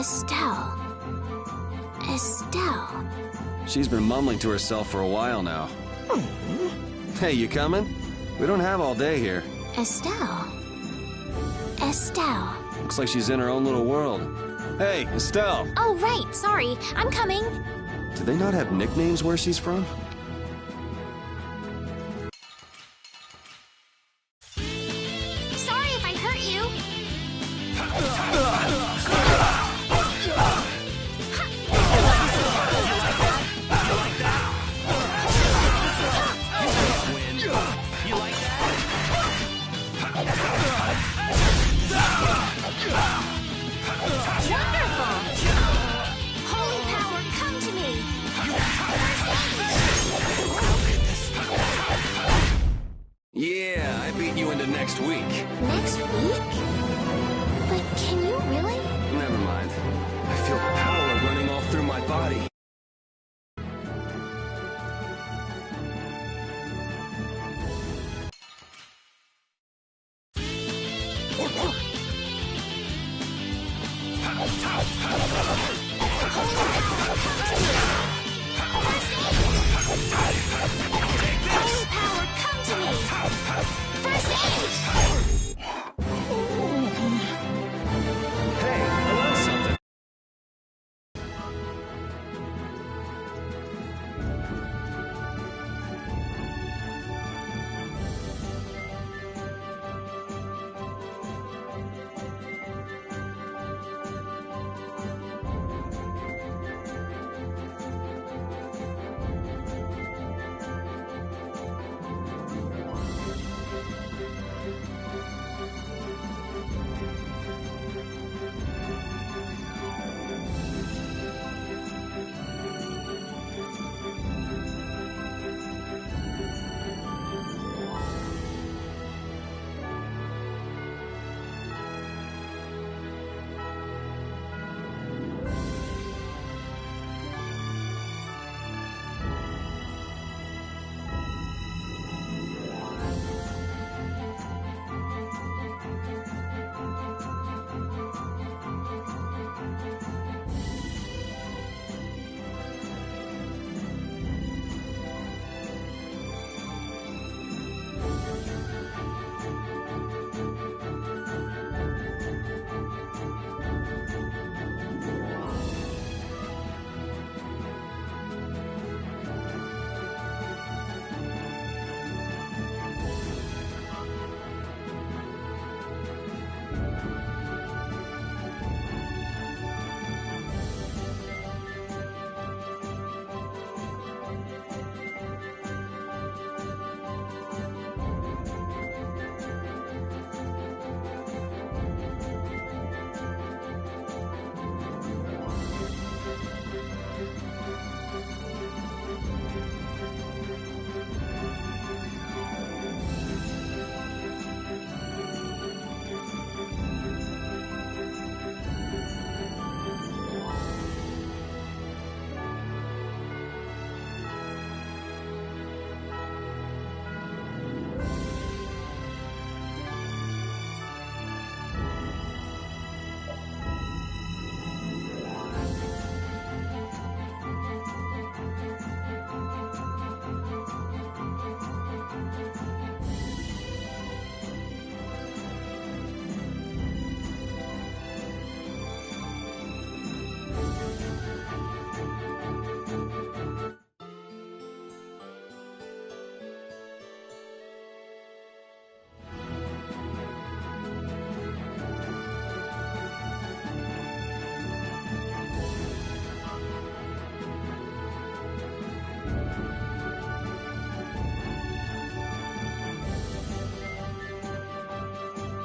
Estelle. Estelle. She's been mumbling to herself for a while now. Hey, you coming? We don't have all day here. Estelle. Estelle. Looks like she's in her own little world. Hey, Estelle! Oh, right, sorry. I'm coming. Do they not have nicknames where she's from? Sorry if I hurt you. Yeah, I beat you into next week. Next week? But can you really? Never mind. I feel power running all through my body. Holy power, come to me! First aid! Hey, I learned something.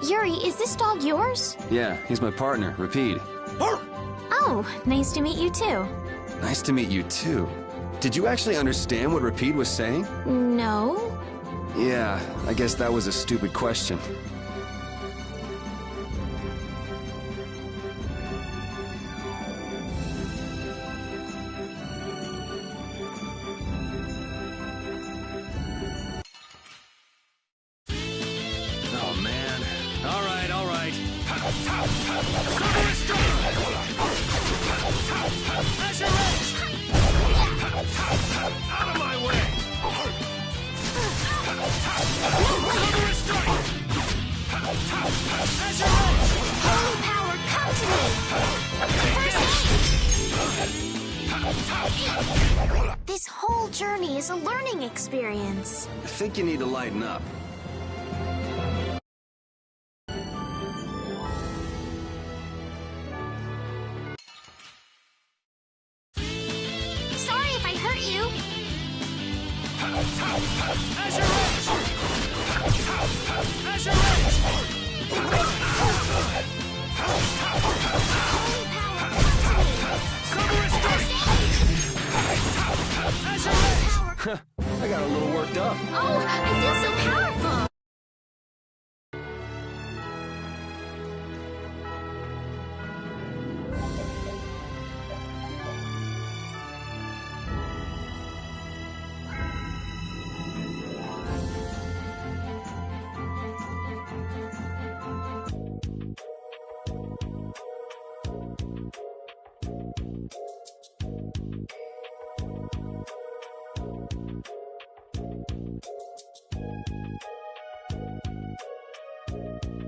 Yuri, is this dog yours? Yeah, he's my partner, Rapide. Oh, nice to meet you too. Nice to meet you too. Did you actually understand what Rapide was saying? No? Yeah, I guess that was a stupid question. Oh man. All right. Holy power, come to me! First, this whole journey is a learning experience. I think you need to lighten up. Sorry if I hurt you. I got a little worked up. Oh, I feel so powerful.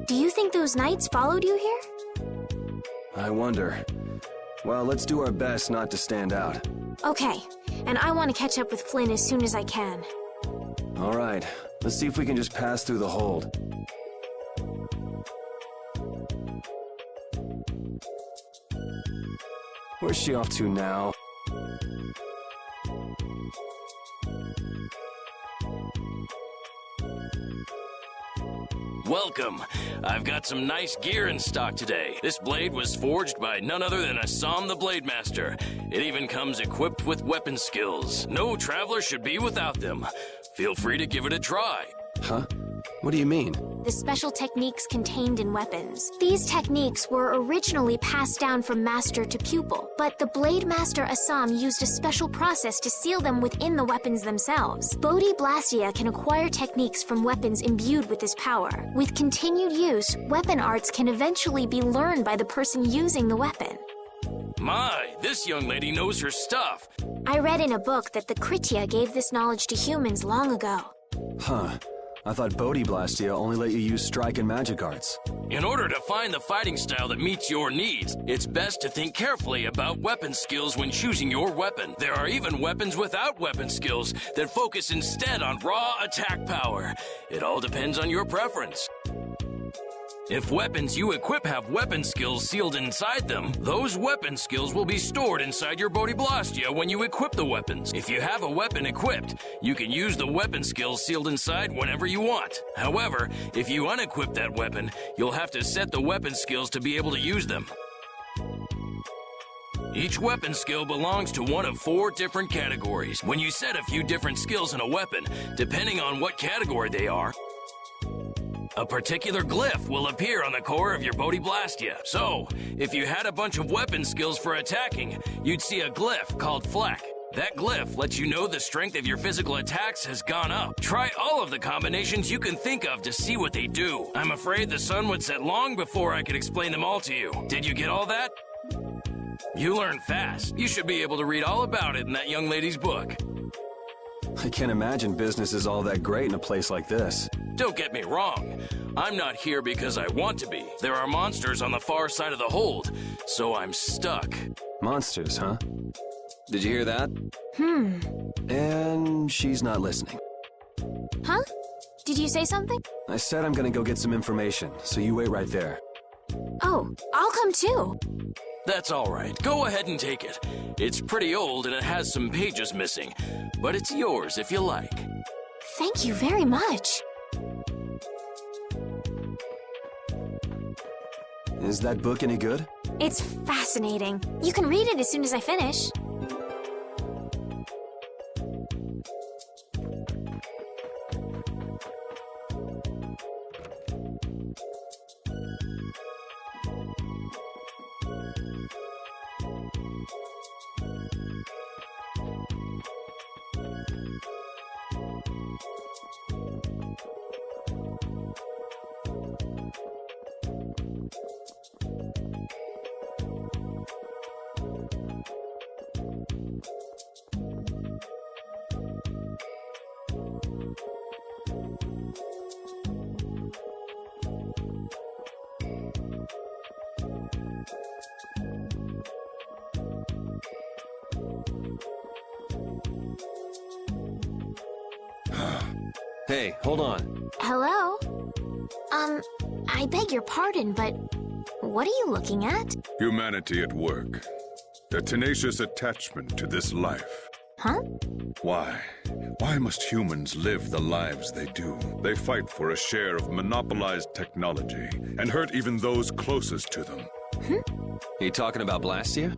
Do you think those knights followed you here? I wonder. Well, let's do our best not to stand out. Okay, and I want to catch up with Flynn as soon as I can. All right, let's see if we can just pass through the hold. Where's she off to now? Welcome. I've got some nice gear in stock today. This blade was forged by none other than Assam the Blade Master. It even comes equipped with weapon skills. No traveler should be without them. Feel free to give it a try. Huh? What do you mean? The special techniques contained in weapons. These techniques were originally passed down from master to pupil, but the Blade Master Assam used a special process to seal them within the weapons themselves. Bodhi Blastia can acquire techniques from weapons imbued with this power. With continued use, weapon arts can eventually be learned by the person using the weapon. My, this young lady knows her stuff. I read in a book that the Kritya gave this knowledge to humans long ago. Huh. I thought Bodhi Blastia only let you use strike and magic arts. In order to find the fighting style that meets your needs, it's best to think carefully about weapon skills when choosing your weapon. There are even weapons without weapon skills that focus instead on raw attack power. It all depends on your preference. If weapons you equip have weapon skills sealed inside them, those weapon skills will be stored inside your Bodhi Blastia when you equip the weapons. If you have a weapon equipped, you can use the weapon skills sealed inside whenever you want. However, if you unequip that weapon, you'll have to set the weapon skills to be able to use them. Each weapon skill belongs to one of 4 different categories. When you set a few different skills in a weapon, depending on what category they are, a particular glyph will appear on the core of your Bodhi Blastia. So, if you had a bunch of weapon skills for attacking, you'd see a glyph called Fleck. That glyph lets you know the strength of your physical attacks has gone up. Try all of the combinations you can think of to see what they do. I'm afraid the sun would set long before I could explain them all to you. Did you get all that? You learn fast. You should be able to read all about it in that young lady's book. I can't imagine business is all that great in a place like this. Don't get me wrong. I'm not here because I want to be. There are monsters on the far side of the hold, so I'm stuck. Monsters, huh? Did you hear that? And she's not listening. Huh? Did you say something? I said I'm gonna go get some information, so you wait right there. Oh, I'll come too. That's all right. Go ahead and take it. It's pretty old and it has some pages missing, but it's yours if you like. Thank you very much. Is that book any good? It's fascinating. You can read it as soon as I finish. Hey, hold on. Hello? I beg your pardon, but what are you looking at? Humanity at work. A tenacious attachment to this life. Huh? Why? Why must humans live the lives they do? They fight for a share of monopolized technology and hurt even those closest to them. Are you talking about Blastia?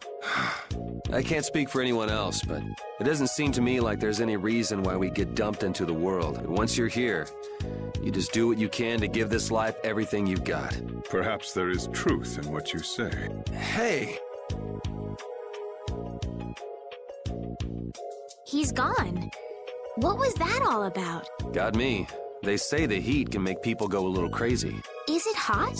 I can't speak for anyone else, but it doesn't seem to me like there's any reason why we get dumped into the world. Once you're here, you just do what you can to give this life everything you've got. Perhaps there is truth in what you say. Hey! He's gone. What was that all about? Got me. They say the heat can make people go a little crazy. Is it hot?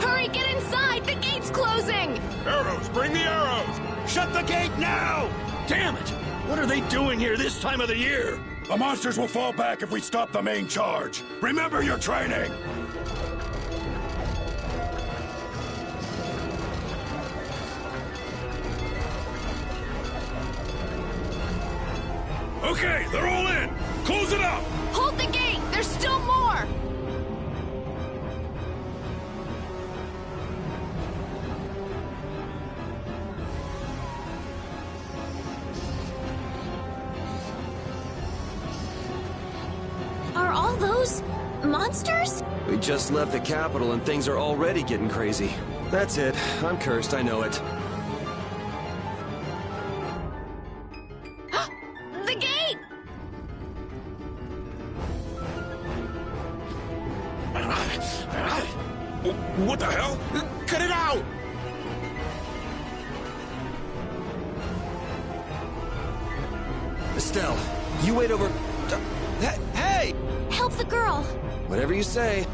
Hurry, get inside! The gate's closing! Arrows, bring the arrows! Shut the gate now! Damn it! What are they doing here this time of the year? The monsters will fall back if we stop the main charge. Remember your training! Okay, they're all in! Close it up! Hold the gate! There's still more! Are all those monsters? We just left the capital and things are already getting crazy. That's it. I'm cursed, I know it. The gate! What the hell? Cut it out! Estelle, you wait over... Hey! Help the girl! Whatever you say.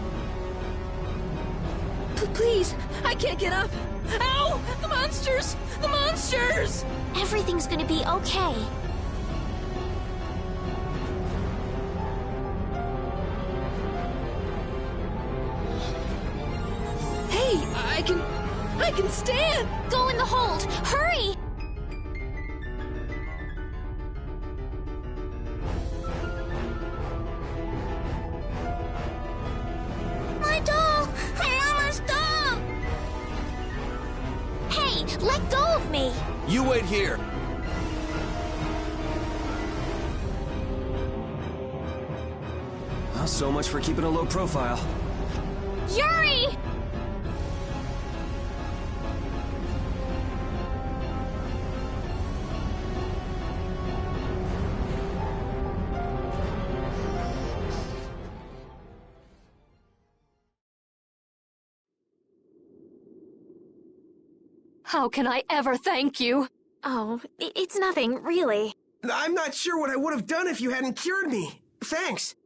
Please, I can't get up. Ow! The monsters! The monsters! Everything's gonna be okay. Hey, I can stand! Go in the hold! Hurry! My doll! Mama's doll! Hey, let go of me! You wait here. Well, so much for keeping a low profile. Yuri! How can I ever thank you? Oh, it's nothing, really. I'm not sure what I would have done if you hadn't cured me. Thanks.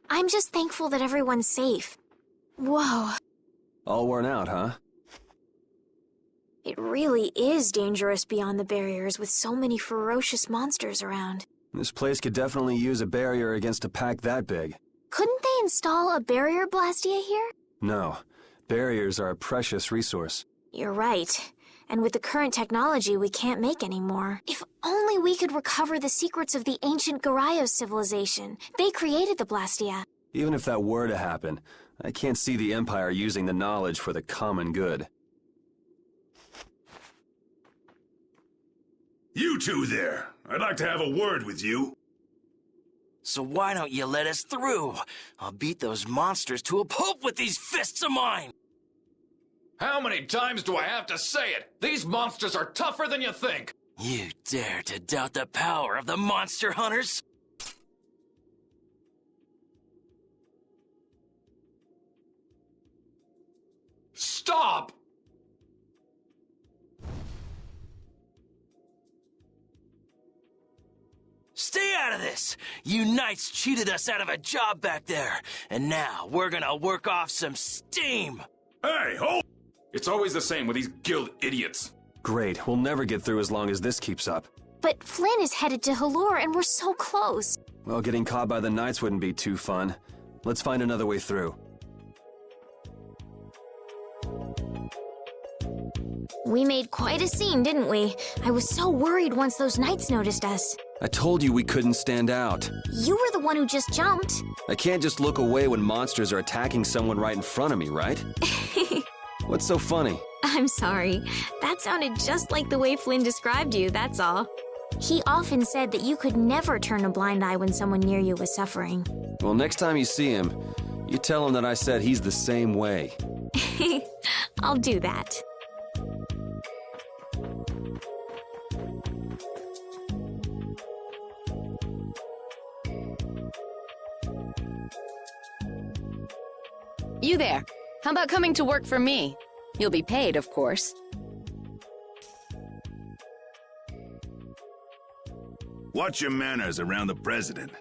I'm just thankful that everyone's safe. Whoa. All worn out, huh? It really is dangerous beyond the barriers with so many ferocious monsters around. This place could definitely use a barrier against a pack that big. Couldn't they install a barrier Blastia here? No. Barriers are a precious resource. You're right. And with the current technology, we can't make any more. If only we could recover the secrets of the ancient Garayos civilization. They created the Blastia. Even if that were to happen, I can't see the Empire using the knowledge for the common good. You two there. I'd like to have a word with you. So why don't you let us through? I'll beat those monsters to a pulp with these fists of mine! How many times do I have to say it? These monsters are tougher than you think! You dare to doubt the power of the monster hunters? Stop! Stay out of this! You knights cheated us out of a job back there, and now we're gonna work off some steam! Hey, hold! It's always the same with these guild idiots. Great, we'll never get through as long as this keeps up. But Flynn is headed to Halor and we're so close. Well, getting caught by the Knights wouldn't be too fun. Let's find another way through. We made quite a scene, didn't we? I was so worried once those Knights noticed us. I told you we couldn't stand out. You were the one who just jumped. I can't just look away when monsters are attacking someone right in front of me, right? What's so funny? I'm sorry. That sounded just like the way Flynn described you, that's all. He often said that you could never turn a blind eye when someone near you was suffering. Well, next time you see him, you tell him that I said he's the same way. I'll do that. You there. How about coming to work for me? You'll be paid, of course. Watch your manners around the president.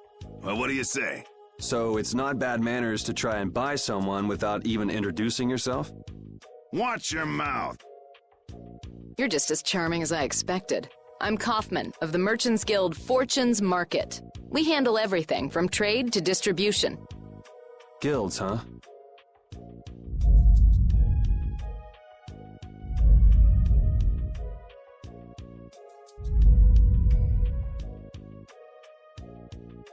Well, what do you say? So it's not bad manners to try and buy someone without even introducing yourself? Watch your mouth. You're just as charming as I expected. I'm Kaufman of the Merchants Guild Fortune's Market. We handle everything from trade to distribution. Guilds, huh?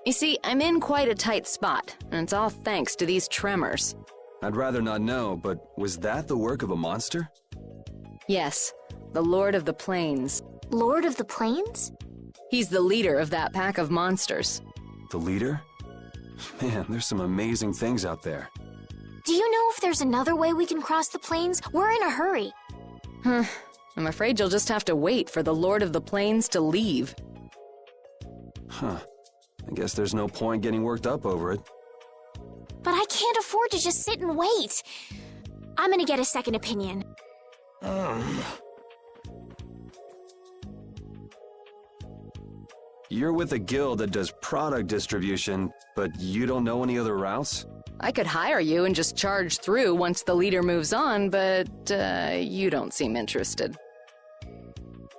You see, I'm in quite a tight spot, and it's all thanks to these tremors. I'd rather not know, but was that the work of a monster? Yes, the Lord of the Plains. Lord of the Plains? He's the leader of that pack of monsters. The leader? Man, there's some amazing things out there. Do you know if there's another way we can cross the plains? We're in a hurry. I'm afraid you'll just have to wait for the Lord of the Plains to leave. Huh. I guess there's no point getting worked up over it. But I can't afford to just sit and wait. I'm gonna get a second opinion. You're with a guild that does product distribution, but you don't know any other routes? I could hire you and just charge through once the leader moves on, but you don't seem interested.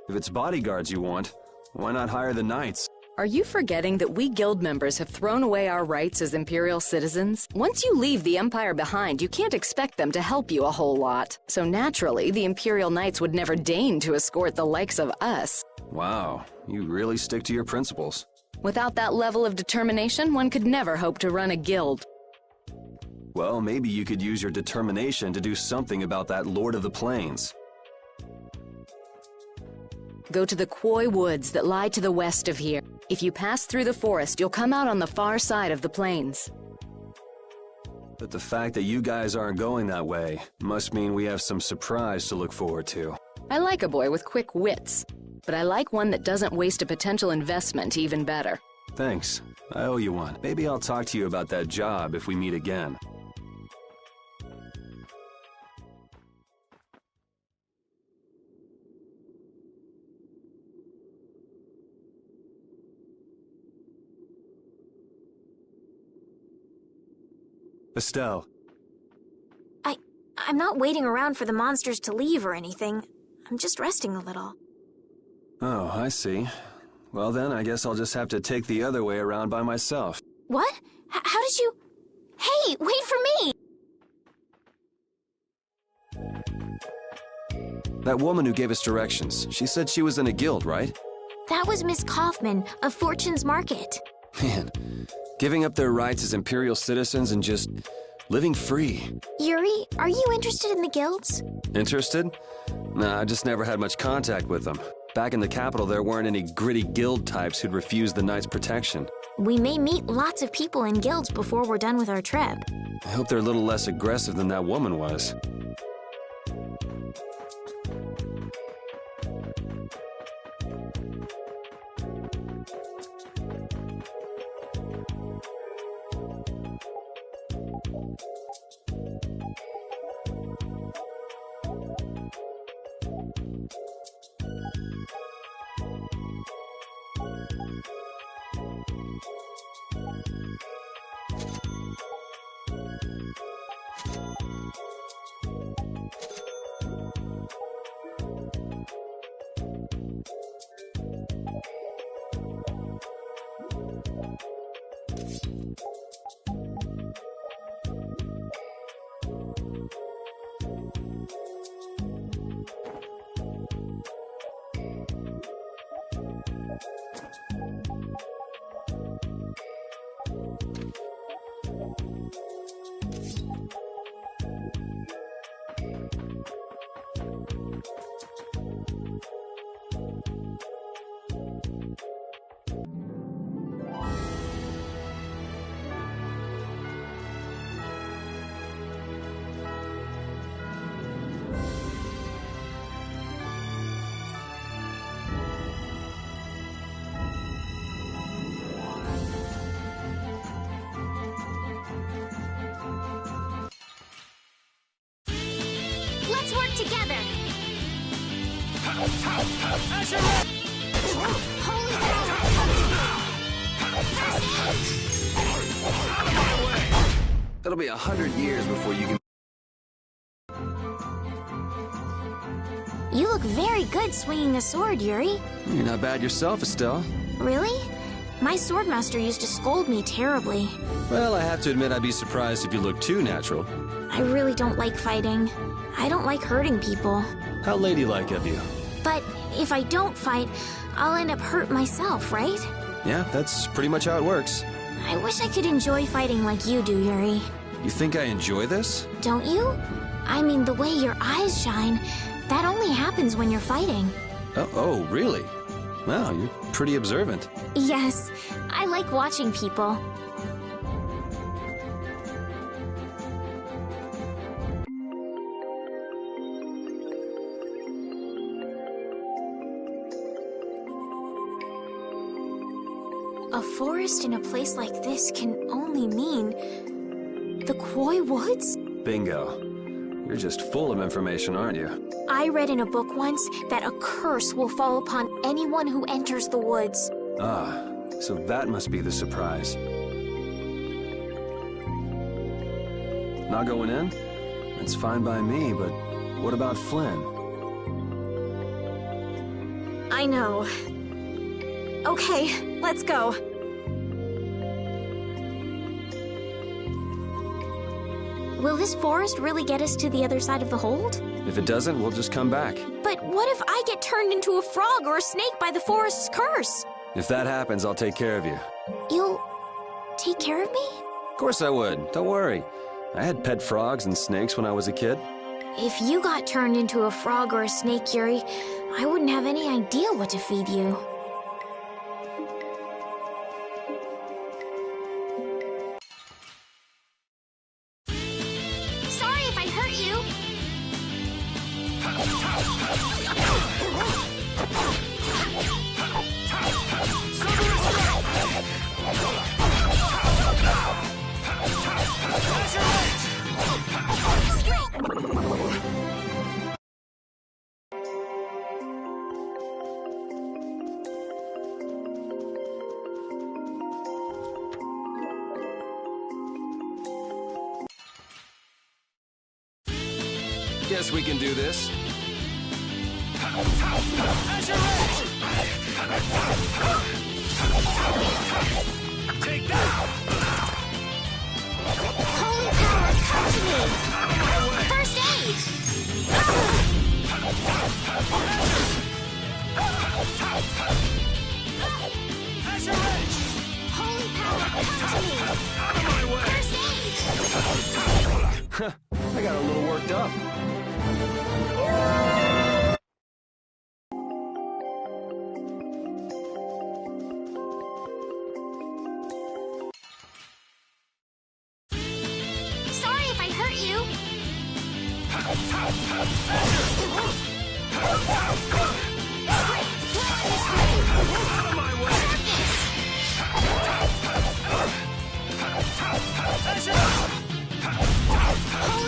If it's bodyguards you want, why not hire the Knights? Are you forgetting that we guild members have thrown away our rights as Imperial citizens? Once you leave the Empire behind, you can't expect them to help you a whole lot. So naturally, the Imperial Knights would never deign to escort the likes of us. Wow, you really stick to your principles. Without that level of determination, one could never hope to run a guild. Well, maybe you could use your determination to do something about that Lord of the Plains. Go to the Quoy Woods that lie to the west of here. If you pass through the forest, you'll come out on the far side of the plains. But the fact that you guys aren't going that way must mean we have some surprise to look forward to. I like a boy with quick wits, but I like one that doesn't waste a potential investment even better. Thanks. I owe you one. Maybe I'll talk to you about that job if we meet again. Estelle. I'm not waiting around for the monsters to leave or anything. I'm just resting a little. Oh, I see. Well then, I guess I'll just have to take the other way around by myself. What? How did you... Hey, wait for me! That woman who gave us directions, she said she was in a guild, right? That was Miss Kaufman of Fortune's Market. Man, giving up their rights as Imperial citizens and just living free. Yuri, are you interested in the guilds? Interested? Nah, I just never had much contact with them. Back in the capital, there weren't any gritty guild types who'd refuse the Knights' protection. We may meet lots of people in guilds before we're done with our trip. I hope they're a little less aggressive than that woman was. Let's work together! Holy power! That'll be 100 years before you can... You look very good swinging a sword, Yuri. You're not bad yourself, Estelle. Really? My swordmaster used to scold me terribly. Well, I have to admit I'd be surprised if you looked too natural. I really don't like fighting. I don't like hurting people. How ladylike of you. But if I don't fight, I'll end up hurt myself, right? Yeah, that's pretty much how it works. I wish I could enjoy fighting like you do, Yuri. You think I enjoy this? Don't you? I mean, the way your eyes shine, that only happens when you're fighting. Oh, really? Wow, you're pretty observant. Yes, I like watching people. A forest in a place like this can only mean the Koi Woods? Bingo. You're just full of information, aren't you? I read in a book once that a curse will fall upon anyone who enters the woods. Ah, so that must be the surprise. Not going in? That's fine by me, but what about Flynn? I know. Okay, let's go. Will this forest really get us to the other side of the hold? If it doesn't, we'll just come back. But what if I get turned into a frog or a snake by the forest's curse? If that happens, I'll take care of you. You'll take care of me? Of course I would. Don't worry. I had pet frogs and snakes when I was a kid. If you got turned into a frog or a snake, Yuri, I wouldn't have any idea what to feed you. Sorry if I hurt you. Guess we can do this. Take that! Holy power, come to me! First aid! Holy power, come to me! First aid! I got a little worked up. Holy power,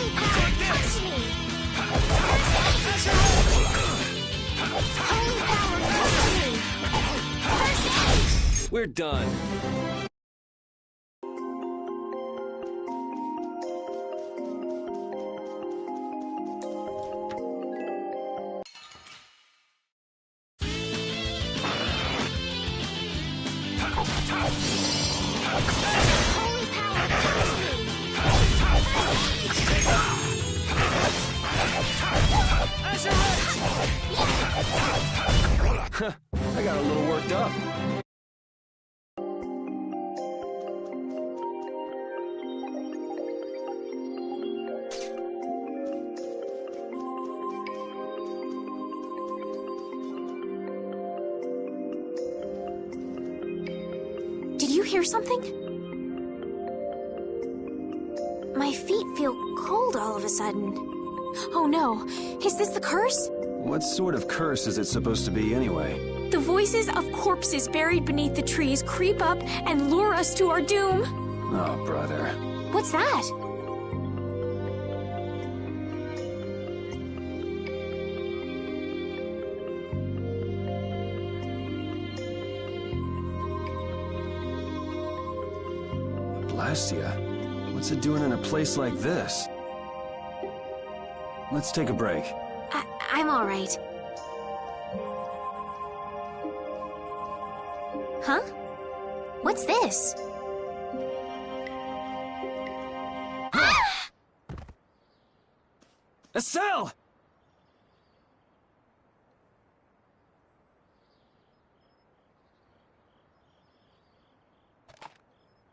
catch me! Holy power, catch me! First aid! We're done. Holy power, catch me! I got a little worked up. Did you hear something? My feet feel cold all of a sudden. Oh no, is this the curse? What sort of curse is it supposed to be anyway? The voices of corpses buried beneath the trees creep up and lure us to our doom. Oh, brother. What's that? Blastia? What's it doing in a place like this? Let's take a break. I'm all right. Huh? What's this? A cell!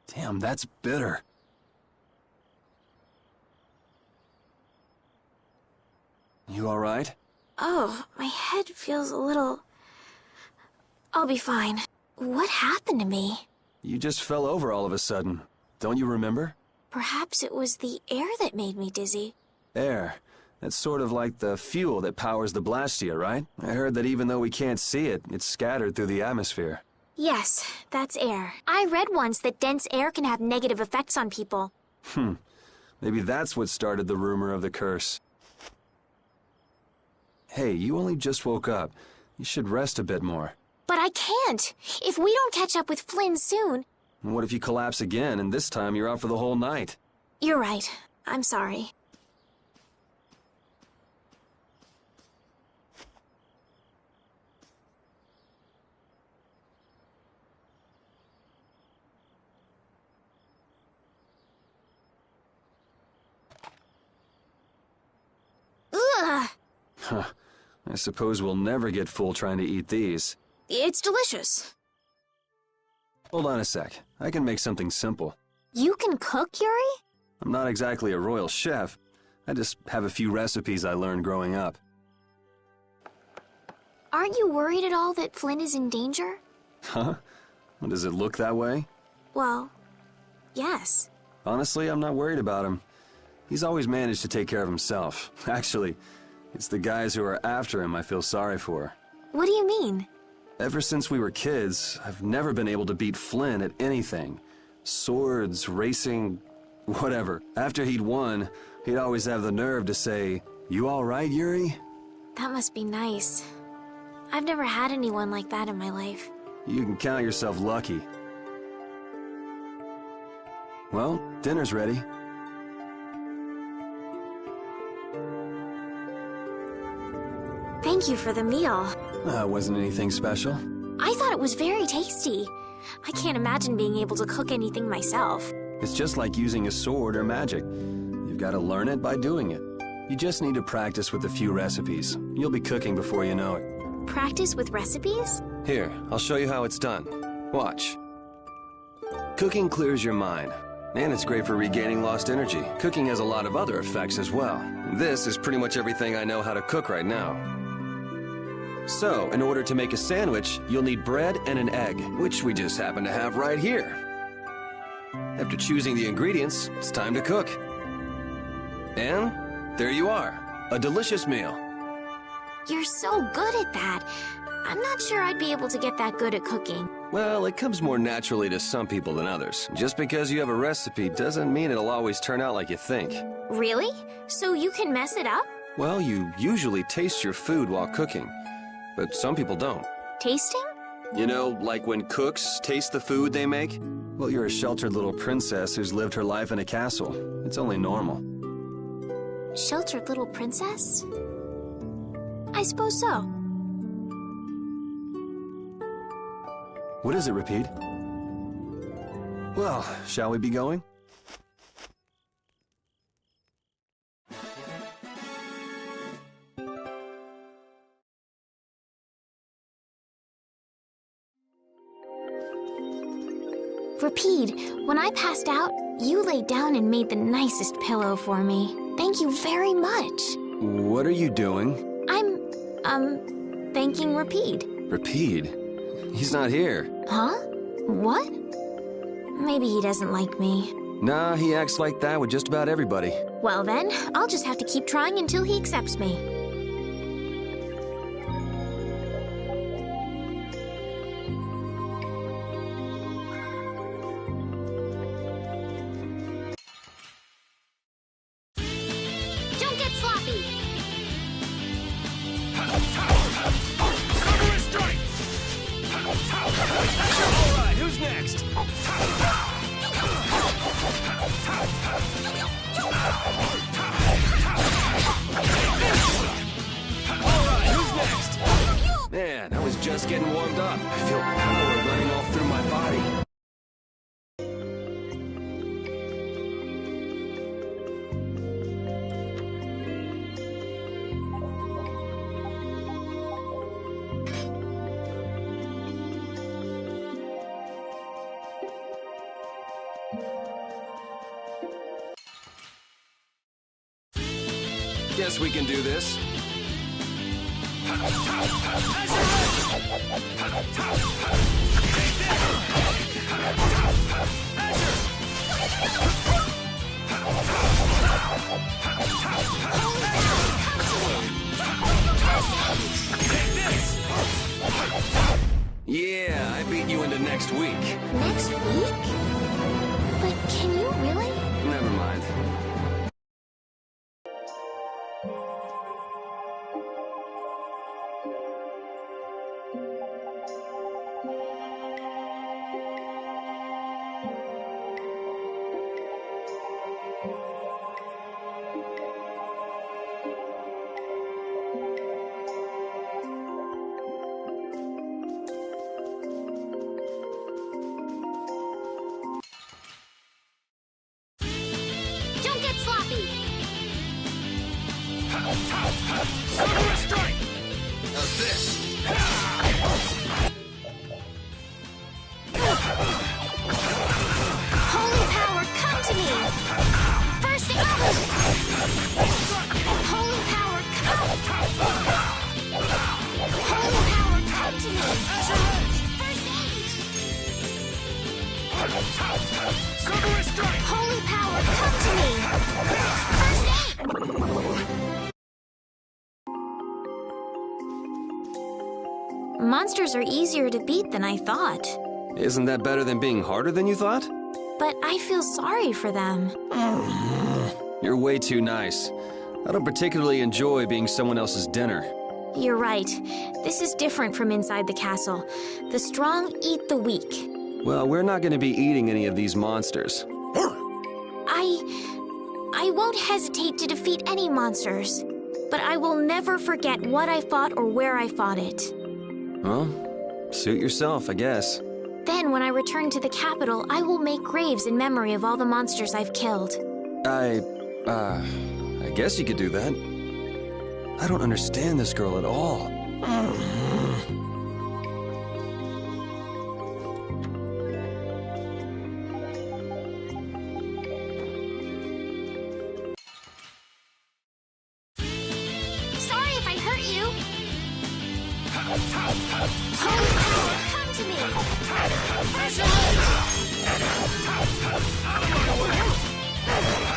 Damn, that's bitter. You all right? Oh, my head feels a little... I'll be fine. What happened to me? You just fell over all of a sudden. Don't you remember? Perhaps it was the air that made me dizzy. Air. That's sort of like the fuel that powers the Blastia, right? I heard that even though we can't see it, it's scattered through the atmosphere. Yes, that's air. I read once that dense air can have negative effects on people. Maybe that's what started the rumor of the curse. Hey, you only just woke up. You should rest a bit more. But I can't! If we don't catch up with Flynn soon... And what if you collapse again, and this time you're out for the whole night? You're right. I'm sorry. Ugh! Huh. I suppose we'll never get full trying to eat these. It's delicious. Hold on a sec. I can make something simple. You can cook, Yuri? I'm not exactly a royal chef. I just have a few recipes I learned growing up. Aren't you worried at all that Flynn is in danger? Huh? Does it look that way? Well, yes. Honestly, I'm not worried about him. He's always managed to take care of himself. Actually, it's the guys who are after him I feel sorry for. What do you mean? Ever since we were kids, I've never been able to beat Flynn at anything. Swords, racing, whatever. After he'd won, he'd always have the nerve to say, "You all right, Yuri?" That must be nice. I've never had anyone like that in my life. You can count yourself lucky. Well, dinner's ready. Thank you for the meal. Wasn't anything special. I thought it was very tasty. I can't imagine being able to cook anything myself. It's just like using a sword or magic. You've got to learn it by doing it. You just need to practice with a few recipes. You'll be cooking before you know it. Practice with recipes? Here, I'll show you how it's done. Watch. Cooking clears your mind. And it's great for regaining lost energy. Cooking has a lot of other effects as well. This is pretty much everything I know how to cook right now. So, in order to make a sandwich, you'll need bread and an egg, which we just happen to have right here. After choosing the ingredients, it's time to cook. And there you are. A delicious meal. You're so good at that. I'm not sure I'd be able to get that good at cooking. Well, it comes more naturally to some people than others. Just because you have a recipe doesn't mean it'll always turn out like you think. Really? So you can mess it up? Well, you usually taste your food while cooking, but some people don't. Tasting? You know, like when cooks taste the food they make? Well, you're a sheltered little princess who's lived her life in a castle. It's only normal. Sheltered little princess? I suppose so. What is it, Repeat? Well, shall we be going? Repeat, when I passed out, you laid down and made the nicest pillow for me. Thank you very much. What are you doing? I'm, thanking Repeat. Repeat? He's not here. Huh? What? Maybe he doesn't like me. Nah, he acts like that with just about everybody. Well then, I'll just have to keep trying until he accepts me. Don't get sloppy! Alright, who's next? Alright, who's next? Man, I was just getting warmed up. I feel power running all through my body. Guess we can do this. Yeah, I beat you into next week. Next week? But can you really? Never mind. Don't get sloppy! Strike! How's this? Holy power, come to me! First aid! Holy power, come! Holy power, come to me! First aid! Holy power, come to me! First aid! Monsters are easier to beat than I thought. Isn't that better than being harder than you thought? But I feel sorry for them. You're way too nice. I don't particularly enjoy being someone else's dinner. You're right. This is different from inside the castle. The strong eat the weak. Well, we're not going to be eating any of these monsters. I won't hesitate to defeat any monsters. But I will never forget what I fought or where I fought it. Well, suit yourself, I guess. Then, when I return to the capital, I will make graves in memory of all the monsters I've killed. I guess you could do that. I don't understand this girl at all. Sorry if I hurt you. Holy power, come to me!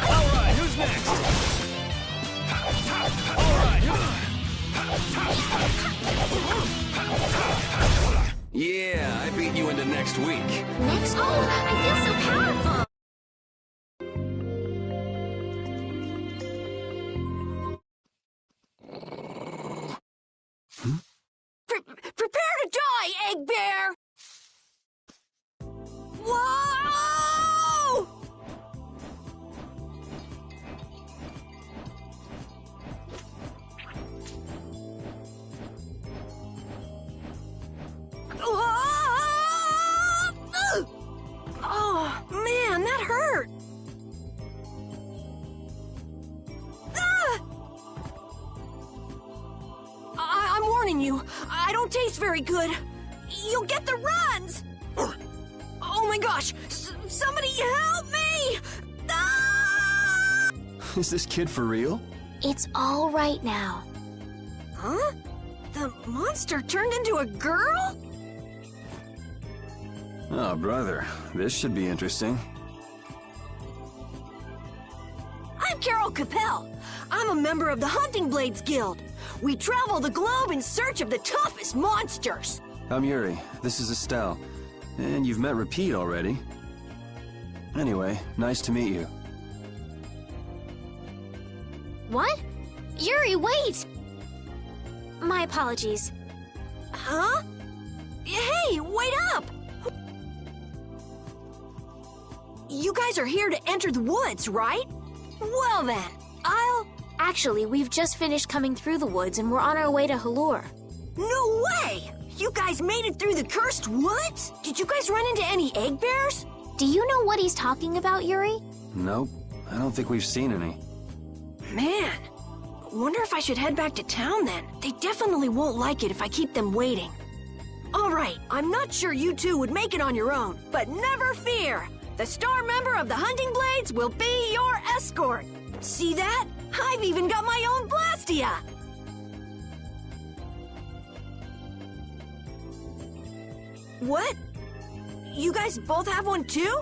Alright, who's next? Yeah, I beat you into next week. Next? Oh, I feel so powerful! Prepare to die, Egg Bear! Whoa! Oh, man, that hurt! I'm warning you, I don't taste very good. You'll get the runs! Oh my gosh! Somebody help me! Ah! Is this kid for real? It's all right now. Huh? The monster turned into a girl? Oh, brother. This should be interesting. I'm Carol Capel. I'm a member of the Hunting Blades Guild. We travel the globe in search of the toughest monsters. I'm Yuri. This is Estelle. And you've met Repeat already. Anyway, nice to meet you. What? Yuri, wait! My apologies. Huh? Hey, wait up! You guys are here to enter the woods, right? Well then, Actually, we've just finished coming through the woods and we're on our way to Halure. No way! You guys made it through the cursed woods? Did you guys run into any egg bears? Do you know what he's talking about, Yuri? Nope. I don't think we've seen any. Man, wonder if I should head back to town then. They definitely won't like it if I keep them waiting. All right, I'm not sure you two would make it on your own, but never fear. The star member of the Hunting Blades will be your escort. See that? I've even got my own Blastia! What? You guys both have one too?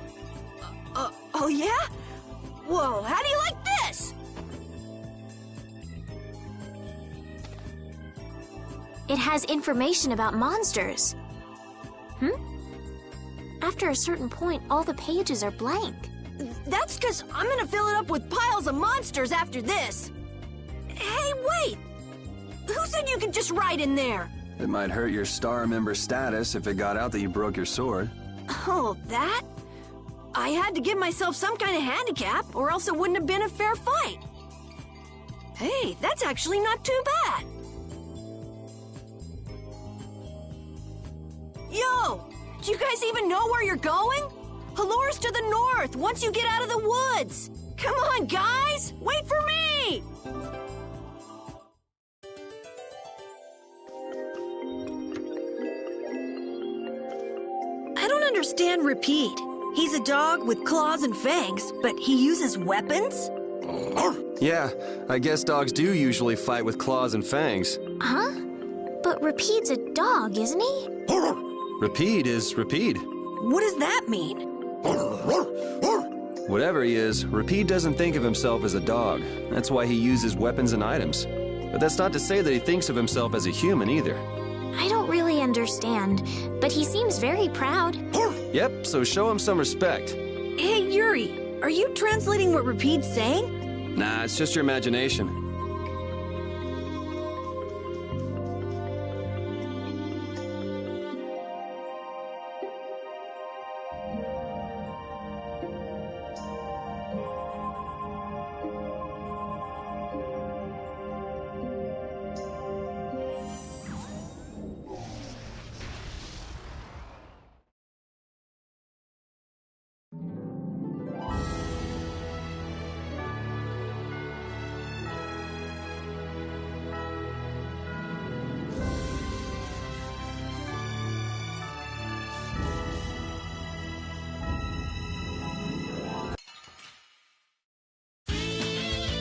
Oh yeah? Whoa, how do you like this? It has information about monsters. After a certain point, all the pages are blank. That's because I'm gonna fill it up with piles of monsters after this. Hey, wait! Who said you could just write in there? It might hurt your star member status if it got out that you broke your sword. Oh, that? I had to give myself some kind of handicap, or else it wouldn't have been a fair fight. Hey, that's actually not too bad. Yo! Do you guys even know where you're going? Halure's to the north, once you get out of the woods. Come on, guys! Wait for me! I don't understand Repeat. He's a dog with claws and fangs, but he uses weapons? Yeah, I guess dogs do usually fight with claws and fangs. Huh? But Repeat's a dog, isn't he? Repeat is Repeat. What does that mean? Whatever he is, Repeat doesn't think of himself as a dog. That's why he uses weapons and items. But that's not to say that he thinks of himself as a human either. I don't really understand, but he seems very proud. Yep, so show him some respect. Hey, Yuri, are you translating what Repeat's saying? Nah, it's just your imagination.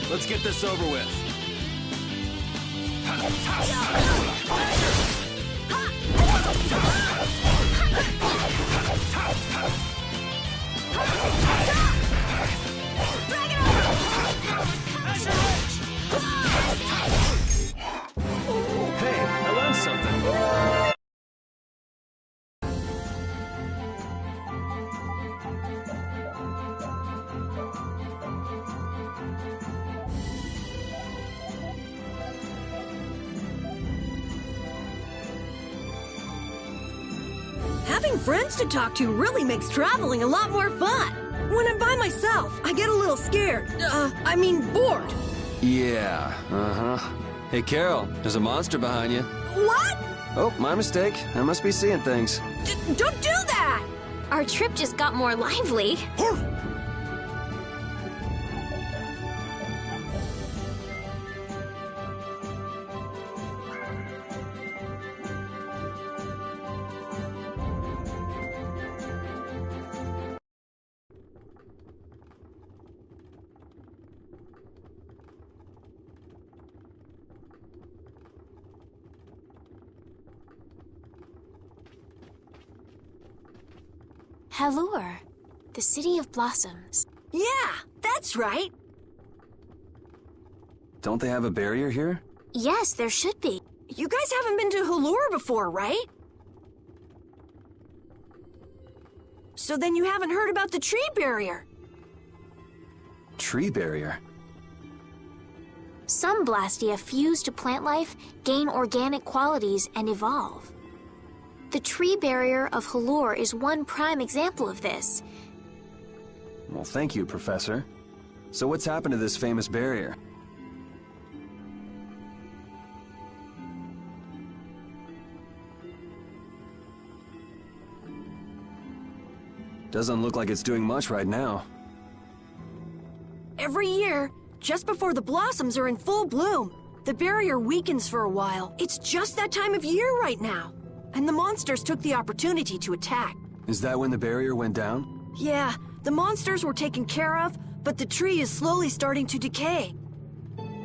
Let's get this over with. Having friends to talk to really makes traveling a lot more fun. When I'm by myself, I get a little scared. Bored. Yeah, uh-huh. Hey, Carol, there's a monster behind you. What? Oh, my mistake. I must be seeing things. Don't do that! Our trip just got more lively. Halure, the city of blossoms. Yeah, that's right. Don't they have a barrier here? Yes, there should be. You guys haven't been to Halure before, right? So then you haven't heard about the tree barrier. Tree barrier? Some Blastia fuse to plant life, gain organic qualities, and evolve. The tree barrier of Halure is one prime example of this. Well, thank you, Professor. So what's happened to this famous barrier? Doesn't look like it's doing much right now. Every year, just before the blossoms are in full bloom, the barrier weakens for a while. It's just that time of year right now. And the monsters took the opportunity to attack. Is that when the barrier went down? Yeah, the monsters were taken care of, but the tree is slowly starting to decay.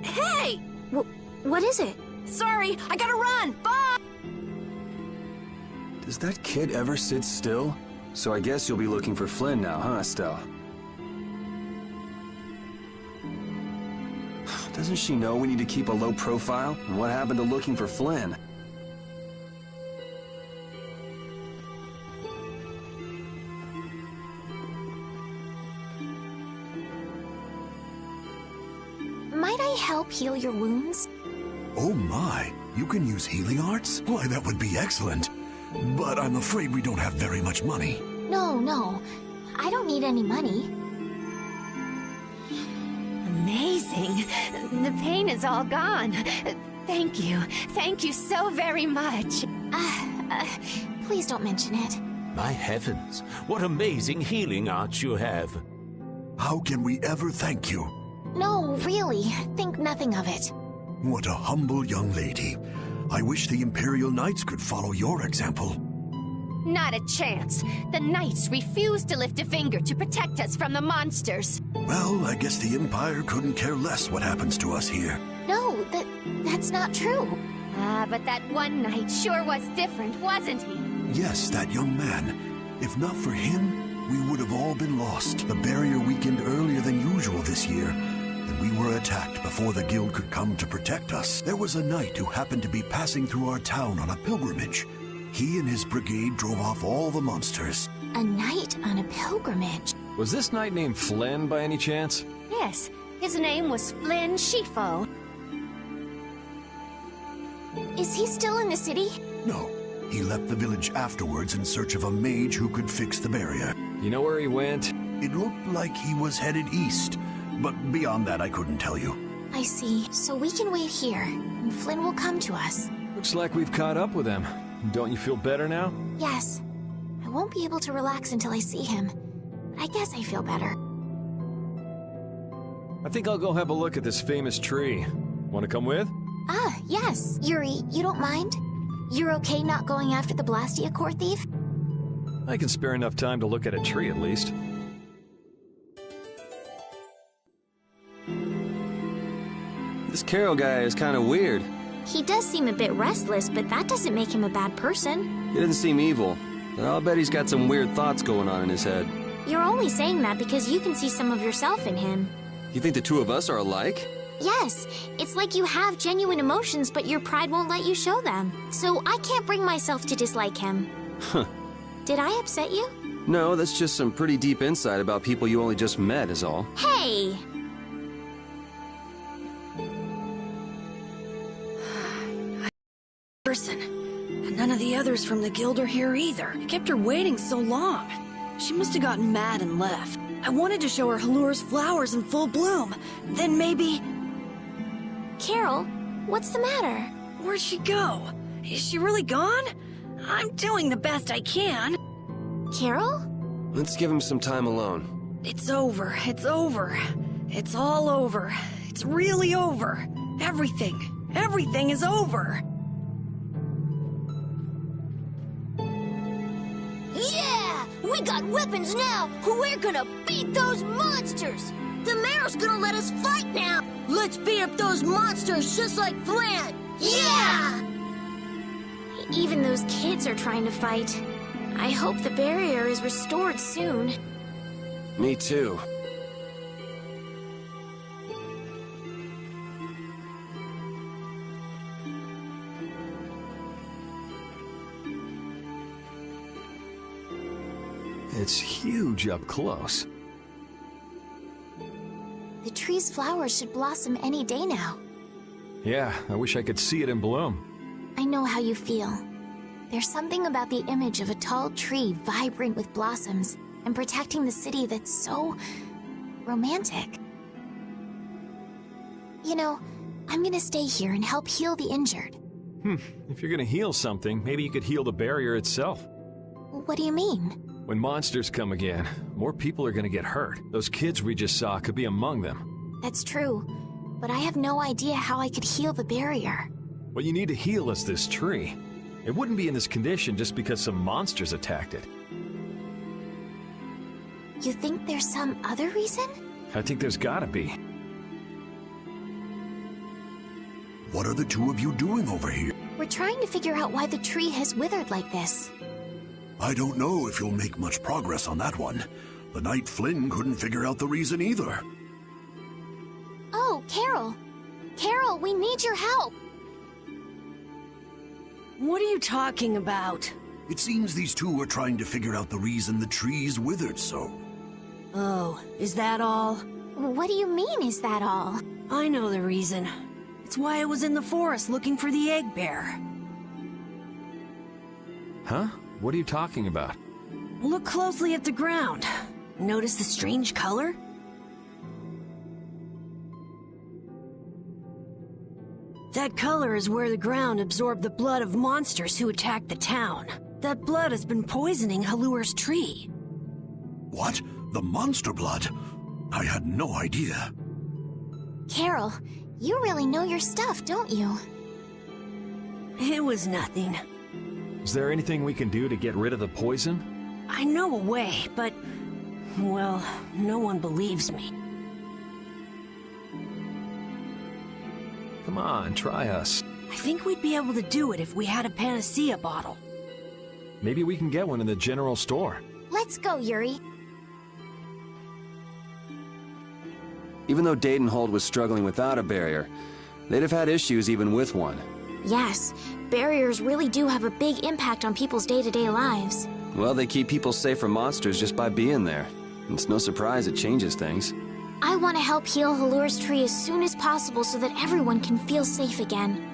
Hey! What is it? Sorry, I gotta run! Bye! Does that kid ever sit still? So I guess you'll be looking for Flynn now, huh, Estelle? Doesn't she know we need to keep a low profile? And what happened to looking for Flynn? Might I help heal your wounds? Oh my, you can use healing arts? Why, that would be excellent. But I'm afraid we don't have very much money. No. I don't need any money. Amazing. The pain is all gone. Thank you. Thank you so very much. Please don't mention it. My heavens, what amazing healing arts you have. How can we ever thank you? No, really. Think nothing of it. What a humble young lady. I wish the Imperial Knights could follow your example. Not a chance. The Knights refuse to lift a finger to protect us from the monsters. Well, I guess the Empire couldn't care less what happens to us here. No, that's not true. But that one knight sure was different, wasn't he? Yes, that young man. If not for him, we would have all been lost. The barrier weakened earlier than usual this year, and we were attacked before the guild could come to protect us. There was a knight who happened to be passing through our town on a pilgrimage. He and his brigade drove off all the monsters. A knight on a pilgrimage. Was this knight named Flynn by any chance? Yes, his name was Flynn Shifo. Is he still in the city? No. He left the village afterwards in search of a mage who could fix the barrier. You know where he went? It looked like he was headed east, but beyond that I couldn't tell you. I see. So we can wait here, and Flynn will come to us. Looks like we've caught up with him. Don't you feel better now? Yes. I won't be able to relax until I see him. But I guess I feel better. I think I'll go have a look at this famous tree. Want to come with? Yes. Yuri, you don't mind? You're okay not going after the Blastia core thief? I can spare enough time to look at a tree at least. This Carol guy is kind of weird. He does seem a bit restless, but that doesn't make him a bad person. He doesn't seem evil, but I'll bet he's got some weird thoughts going on in his head. You're only saying that because you can see some of yourself in him. You think the two of us are alike? Yes, it's like you have genuine emotions, but your pride won't let you show them. So I can't bring myself to dislike him. Huh. Did I upset you? No, that's just some pretty deep insight about people you only just met is all. Hey! Person. None of the others from the guild are here either. I kept her waiting so long. She must have gotten mad and left. I wanted to show her Halur's flowers in full bloom. Then maybe... Carol, what's the matter? Where'd she go? Is she really gone? I'm doing the best I can. Carol? Let's give him some time alone. It's over. It's over. It's all over. It's really over. Everything is over. Yeah! We got weapons now! We're gonna beat those monsters! The mayor's gonna let us fight now! Let's beat up those monsters just like Flan! Yeah! Even those kids are trying to fight. I hope the barrier is restored soon. Me too. It's huge up close. The tree's flowers should blossom any day now. Yeah, I wish I could see it in bloom. I know how you feel. There's something about the image of a tall tree vibrant with blossoms and protecting the city that's so... romantic. You know, I'm gonna stay here and help heal the injured. If you're gonna heal something, maybe you could heal the barrier itself. What do you mean? When monsters come again, more people are gonna get hurt. Those kids we just saw could be among them. That's true, but I have no idea how I could heal the barrier. What you need to heal is this tree. It wouldn't be in this condition just because some monsters attacked it. You think there's some other reason? I think there's gotta be. What are the two of you doing over here? We're trying to figure out why the tree has withered like this. I don't know if you'll make much progress on that one. The Knight Flynn couldn't figure out the reason either. Oh, Carol! Carol, we need your help! What are you talking about? It seems these two are trying to figure out the reason the tree's withered so. Oh, is that all? What do you mean, is that all? I know the reason. It's why I was in the forest looking for the egg bear. Huh? What are you talking about? Look closely at the ground. Notice the strange color? That color is where the ground absorbed the blood of monsters who attacked the town. That blood has been poisoning Halur's tree. What? The monster blood? I had no idea. Carol, you really know your stuff, don't you? It was nothing. Is there anything we can do to get rid of the poison? I know a way, but... well, no one believes me. Come on, try us. I think we'd be able to do it if we had a panacea bottle. Maybe we can get one in the general store. Let's go, Yuri. Even though Dadenhold was struggling without a barrier, they'd have had issues even with one. Yes, barriers really do have a big impact on people's day-to-day lives. Well, they keep people safe from monsters just by being there. It's no surprise it changes things. I want to help heal Halur's tree as soon as possible so that everyone can feel safe again.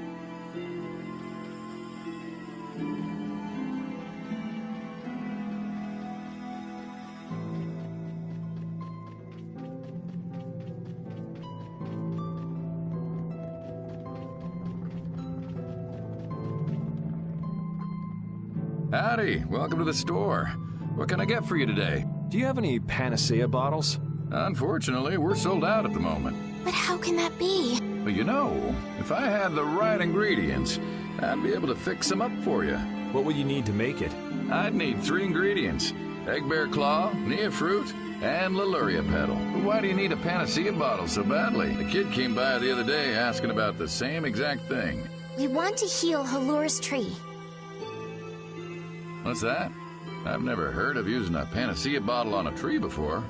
Howdy, welcome to the store. What can I get for you today? Do you have any panacea bottles? Unfortunately, we're sold out at the moment. But how can that be? But you know, if I had the right ingredients, I'd be able to fix them up for you. What would you need to make it? I'd need 3 ingredients. Egg bear claw, Nia fruit, and Leluria petal. But why do you need a panacea bottle so badly? A kid came by the other day asking about the same exact thing. We want to heal Halur's tree. What's that? I've never heard of using a panacea bottle on a tree before.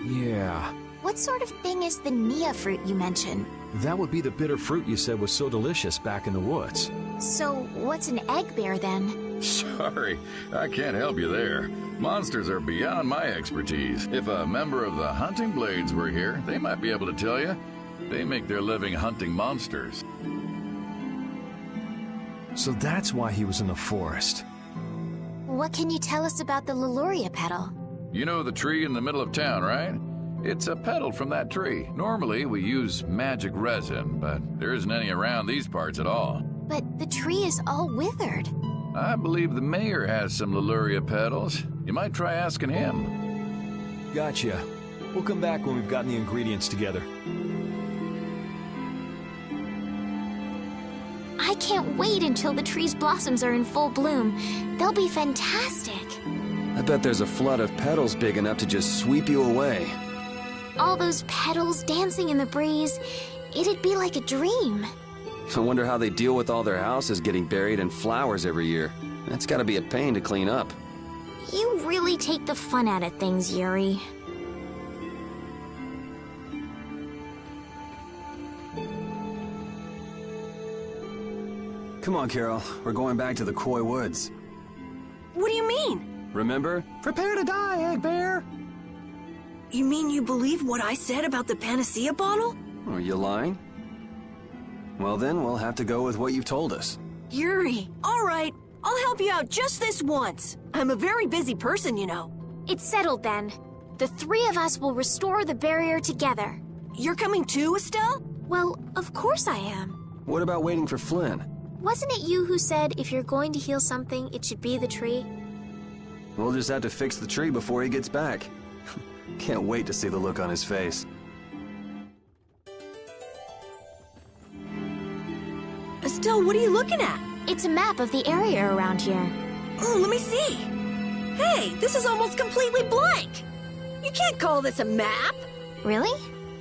Yeah. What sort of thing is the Nia fruit you mentioned? That would be the bitter fruit you said was so delicious back in the woods. So, what's an egg bear then? Sorry, I can't help you there. Monsters are beyond my expertise. If a member of the Hunting Blades were here, they might be able to tell you. They make their living hunting monsters. So that's why he was in the forest. What can you tell us about the Leluria petal? You know the tree in the middle of town, right? It's a petal from that tree. Normally, we use magic resin, but there isn't any around these parts at all. But the tree is all withered. I believe the mayor has some Leluria petals. You might try asking him. Gotcha. We'll come back when we've gotten the ingredients together. I can't wait until the tree's blossoms are in full bloom. They'll be fantastic. I bet there's a flood of petals big enough to just sweep you away. All those petals dancing in the breeze, it'd be like a dream. I wonder how they deal with all their houses getting buried in flowers every year. That's gotta be a pain to clean up. You really take the fun out of things, Yuri. Come on, Carol. We're going back to the Koi Woods. What do you mean? Remember? Prepare to die, Egg Bear! You mean you believe what I said about the panacea bottle? Are you lying? Well then, we'll have to go with what you've told us. Yuri, all right. I'll help you out just this once. I'm a very busy person, you know. It's settled then. The three of us will restore the barrier together. You're coming too, Estelle? Well, of course I am. What about waiting for Flynn? Wasn't it you who said if you're going to heal something, it should be the tree? We'll just have to fix the tree before he gets back. Can't wait to see the look on his face. Estelle, what are you looking at? It's a map of the area around here. Oh, let me see. Hey, this is almost completely blank. You can't call this a map. Really?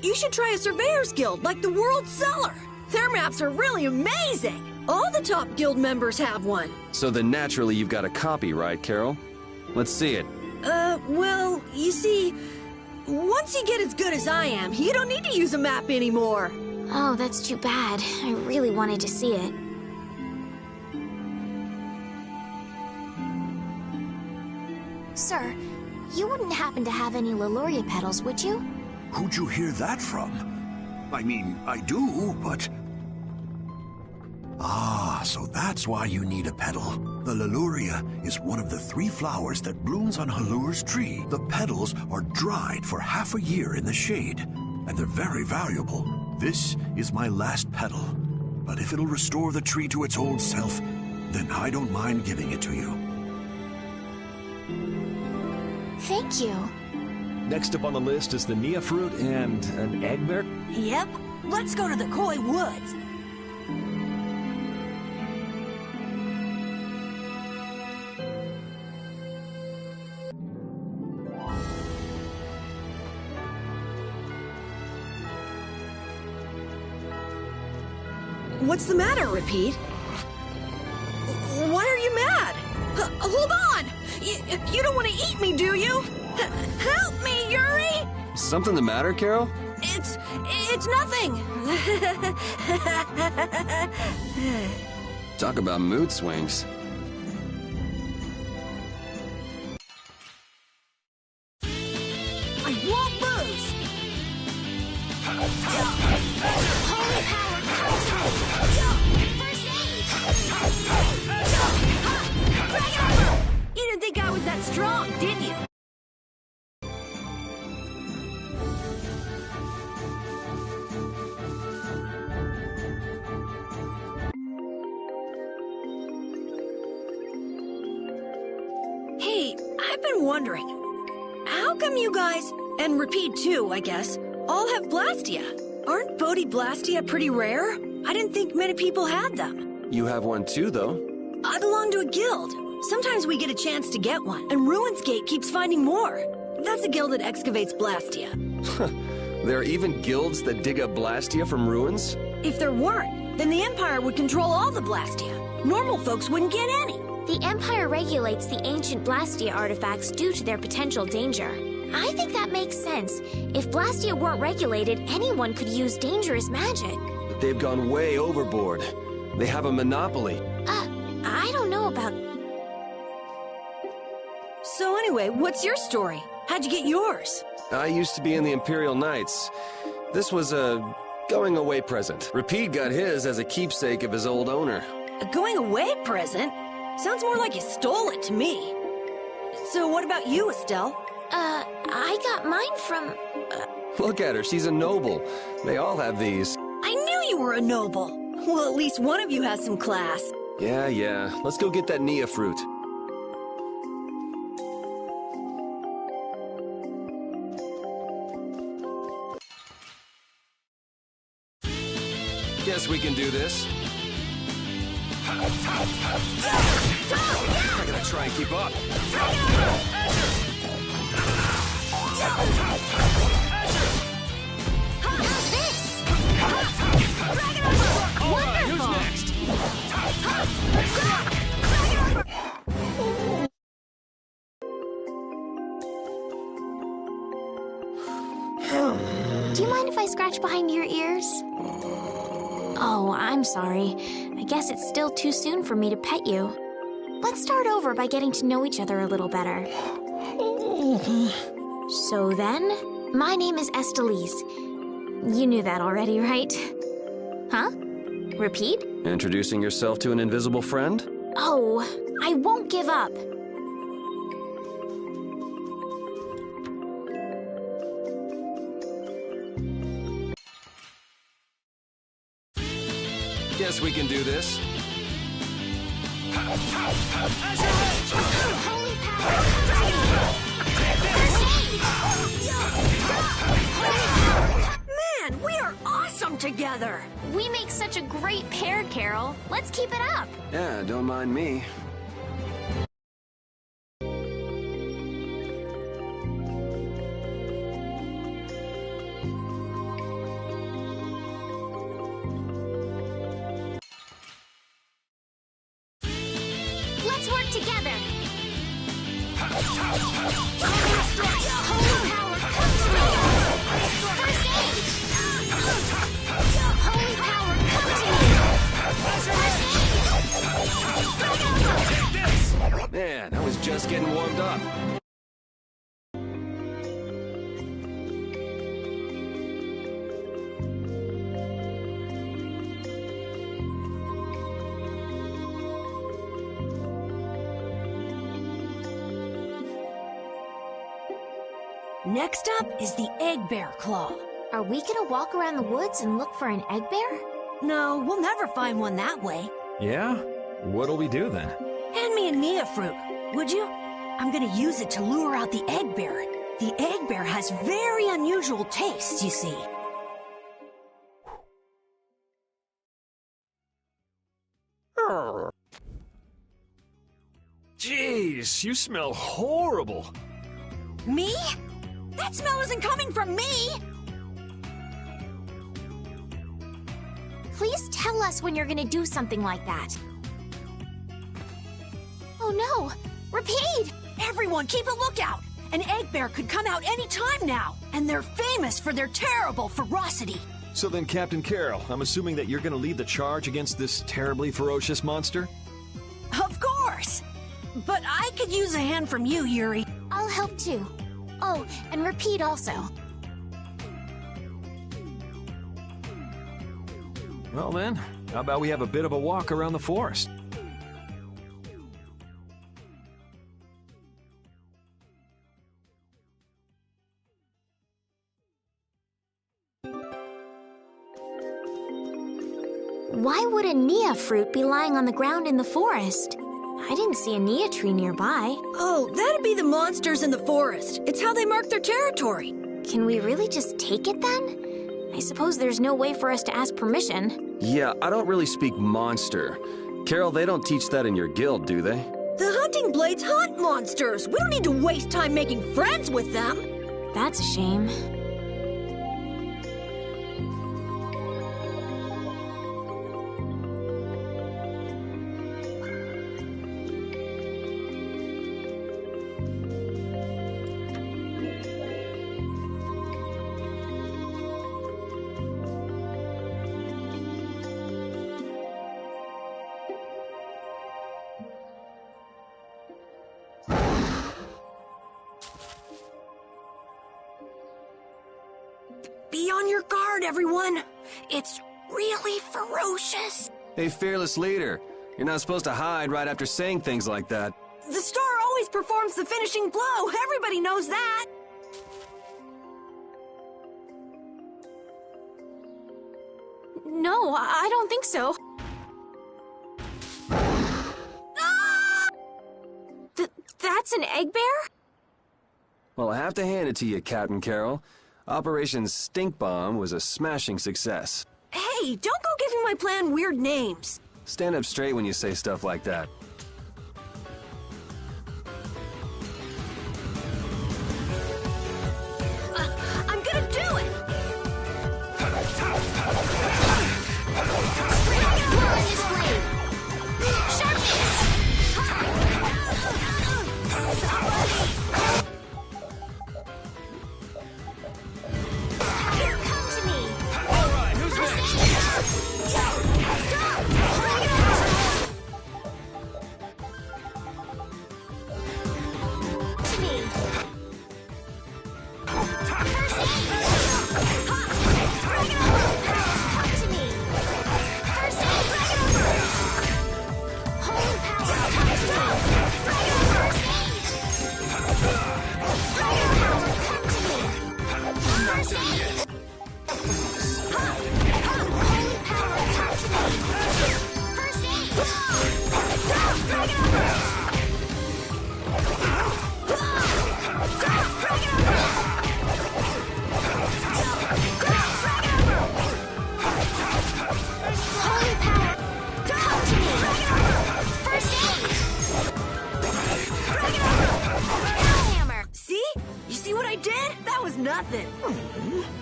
You should try a surveyor's guild like the World Cellar. Their maps are really amazing. All the top guild members have one. So then naturally you've got a copy, right, Carol? Let's see it. Well, you see, once you get as good as I am, you don't need to use a map anymore. Oh, that's too bad. I really wanted to see it. Sir, you wouldn't happen to have any Leluria petals, would you? Who'd you hear that from? I mean, I do, but... Ah, so that's why you need a petal. The Leluria is one of the 3 flowers that blooms on Halur's tree. The petals are dried for half a year in the shade, and they're very valuable. This is my last petal, but if it'll restore the tree to its old self, then I don't mind giving it to you. Thank you. Next up on the list is the Nia fruit and an egg bear. Yep. Let's go to the Koi Woods. What's the matter, Repeat? Why are you mad? Hold on! You don't want to eat me, do you? Help me, Yuri! Something the matter, Carol? It's nothing. Talk about mood swings. I won't lose! Holy power! First aid! You didn't think I was that strong, did you? Hey, I've been wondering, how come you guys, and Repeat too, I guess, all have Blastia? Aren't Bodhi Blastia pretty rare? I didn't think many people had them. You have one too, though. I belong to a guild. Sometimes we get a chance to get one, and Ruins Gate keeps finding more. That's a guild that excavates Blastia. There are even guilds that dig up Blastia from ruins? If there weren't, then the Empire would control all the Blastia. Normal folks wouldn't get any. The Empire regulates the ancient Blastia artifacts due to their potential danger. I think that makes sense. If Blastia weren't regulated, anyone could use dangerous magic. But they've gone way overboard. They have a monopoly. I don't know about... So anyway, what's your story? How'd you get yours? I used to be in the Imperial Knights. This was a going-away present. Repeat got his as a keepsake of his old owner. A going away present? Sounds more like you stole it to me. So what about you, Estelle? I got mine from... Look at her, she's a noble. They all have these. I knew you were a noble. Well, at least one of you has some class. Yeah. Let's go get that Nia fruit. Guess we can do this. I gotta try and keep up. How's this? Wonderful! Who's next? Do you mind if I scratch behind your ears? Oh, I'm sorry. I guess it's still too soon for me to pet you. Let's start over by getting to know each other a little better. So then, my name is Estelise. You knew that already, right? Huh? Repeat? Introducing yourself to an invisible friend? Oh, I won't give up. Guess we can do this. Holy power! Man, we are awesome together! We make such a great pair, Carol. Let's keep it up. Yeah, don't mind me. Let's work together. Holy power, come to me! First aid! Holy power, come to me! First aid! Man, I was just getting warmed up. Next up is the egg bear claw. Are we gonna walk around the woods and look for an egg bear? No, we'll never find one that way. Yeah? What'll we do then? Hand me a Nia fruit, would you? I'm gonna use it to lure out the egg bear. The egg bear has very unusual tastes, you see. Jeez, you smell horrible. Me? That smell isn't coming from me! Please tell us when you're gonna do something like that. Oh no! Repeat! Everyone, keep a lookout! An egg bear could come out any time now, and they're famous for their terrible ferocity. So then, Captain Carol, I'm assuming that you're gonna lead the charge against this terribly ferocious monster? Of course! But I could use a hand from you, Yuri. I'll help too. Oh, and Repeat also. Well then, how about we have a bit of a walk around the forest? Why would a Nia fruit be lying on the ground in the forest? I didn't see a Nia tree nearby. Oh, that'd be the monsters in the forest. It's how they mark their territory. Can we really just take it then? I suppose there's no way for us to ask permission. Yeah, I don't really speak monster. Carol, they don't teach that in your guild, do they? The hunting blades hunt monsters. We don't need to waste time making friends with them. That's a shame. Be on your guard, everyone. It's really ferocious. Hey, fearless leader. You're not supposed to hide right after saying things like that. The star always performs the finishing blow. Everybody knows that. No, I don't think so. That's an egg bear? Well, I have to hand it to you, Captain Carroll. Operation Stink Bomb was a smashing success. Hey, don't go giving my plan weird names. Stand up straight when you say stuff like that. I'm gonna do it!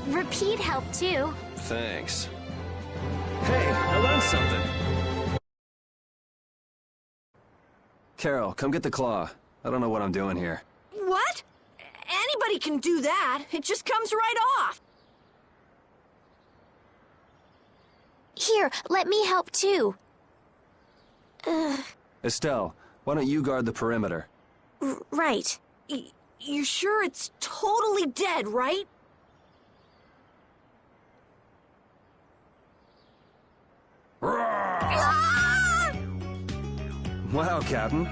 Repeat helped too. Thanks. Hey, I learned something. Carol, come get the claw. I don't know what I'm doing here. What? Anybody can do that. It just comes right off. Here, let me help too. Estelle, why don't you guard the perimeter? Right. You're sure it's totally dead, right? Wow, Captain.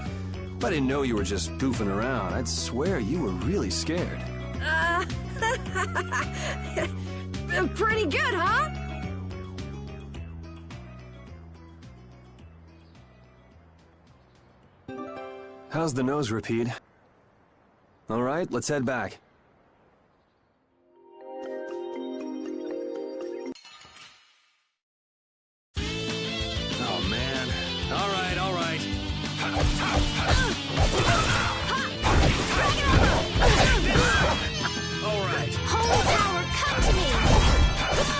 If I didn't know you were just goofing around, I'd swear you were really scared. Pretty good, huh? How's the nose, Repeat? All right, let's head back. Oh, man. All right, all right. All right. Holy power, come to me!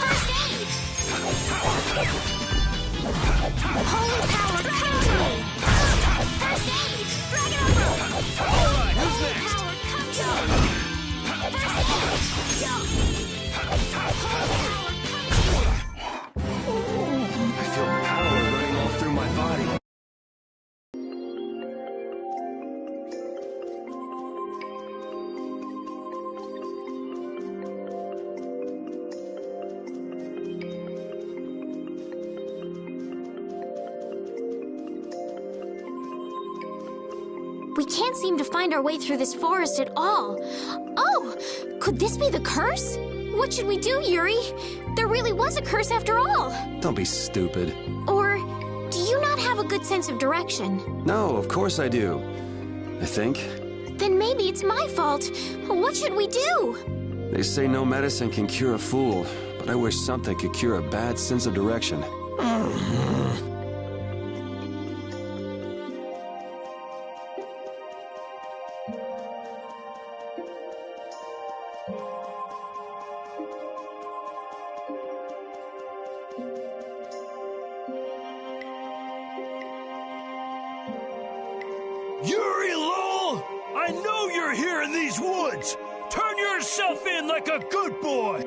First aid! Holy power, come to me! First aid! All right, who's next? I feel power running all through my body. We can't seem to find our way through this forest at all. Oh! Could this be the curse? What should we do, Yuri? There really was a curse after all. Don't be stupid. Or do you not have a good sense of direction? No, of course I do. I think. Then maybe it's my fault. What should we do? They say no medicine can cure a fool, but I wish something could cure a bad sense of direction. Yuri Lowell! I know you're here in these woods! Turn yourself in like a good boy!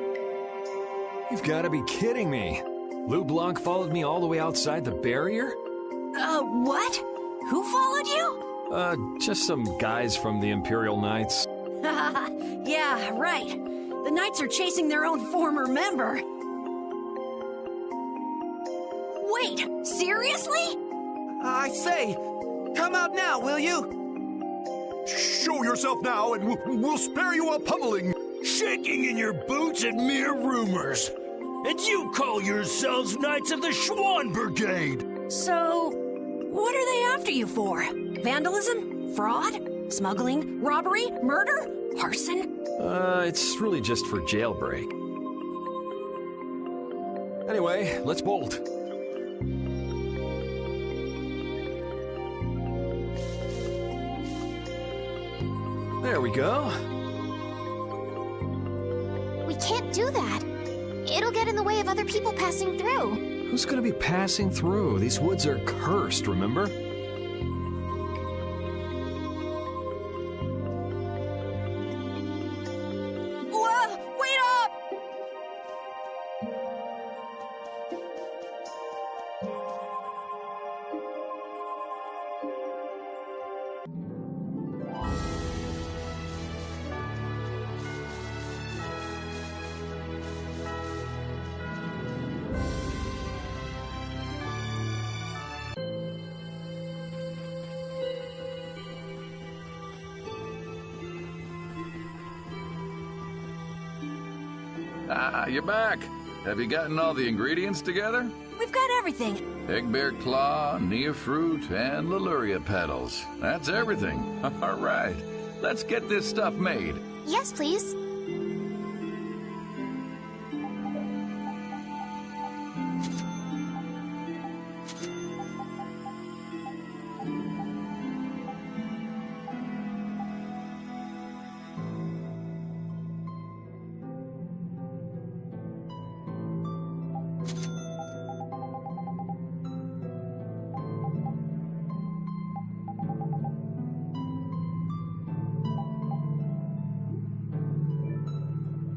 You've got to be kidding me. Lou Blanc followed me all the way outside the barrier? What? Who followed you? Just some guys from the Imperial Knights. Yeah, right. The Knights are chasing their own former member. Wait, seriously? say, come out now, will you? Show yourself now, and we'll spare you a pummeling. Shaking in your boots at mere rumors. And you call yourselves Knights of the Schwan Brigade. So, what are they after you for? Vandalism? Fraud? Smuggling? Robbery? Murder? Arson? It's really just for jailbreak. Anyway, let's bolt. There we go. We can't do that. It'll get in the way of other people passing through. Who's gonna be passing through? These woods are cursed, remember? Whoa! Wait up! Ah, you're back. Have you gotten all the ingredients together? We've got everything. Egg bear claw, nia fruit, and Leluria petals. That's everything. All right. Let's get this stuff made. Yes, please.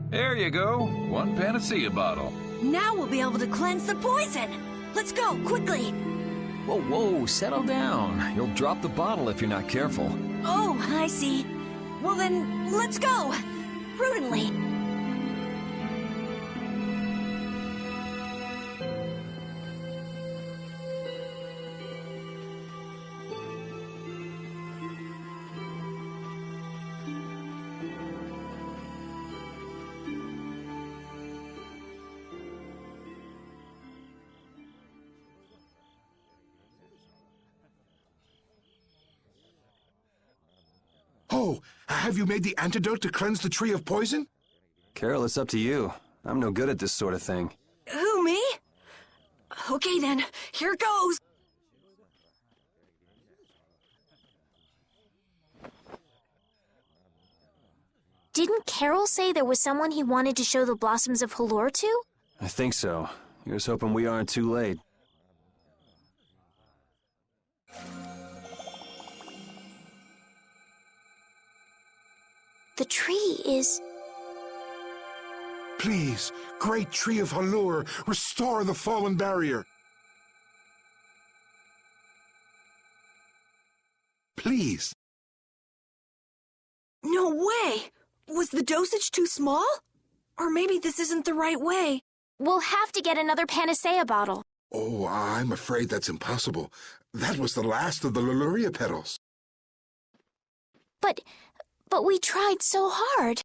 There you go. One panacea bottle. Now we'll be able to cleanse the poison. Let's go, quickly. Whoa, whoa, settle down. You'll drop the bottle if you're not careful. Oh, I see. Well then, let's go. Prudently. Oh, have you made the antidote to cleanse the tree of poison? Carol, it's up to you. I'm no good at this sort of thing. Who, me? Okay then, here goes. Didn't Carol say there was someone he wanted to show the blossoms of Halor to? I think so. Here's hoping we aren't too late. The tree is... Please, great tree of Halur, restore the fallen barrier. Please. No way! Was the dosage too small? Or maybe this isn't the right way. We'll have to get another panacea bottle. Oh, I'm afraid that's impossible. That was the last of the Leluria petals. But we tried so hard.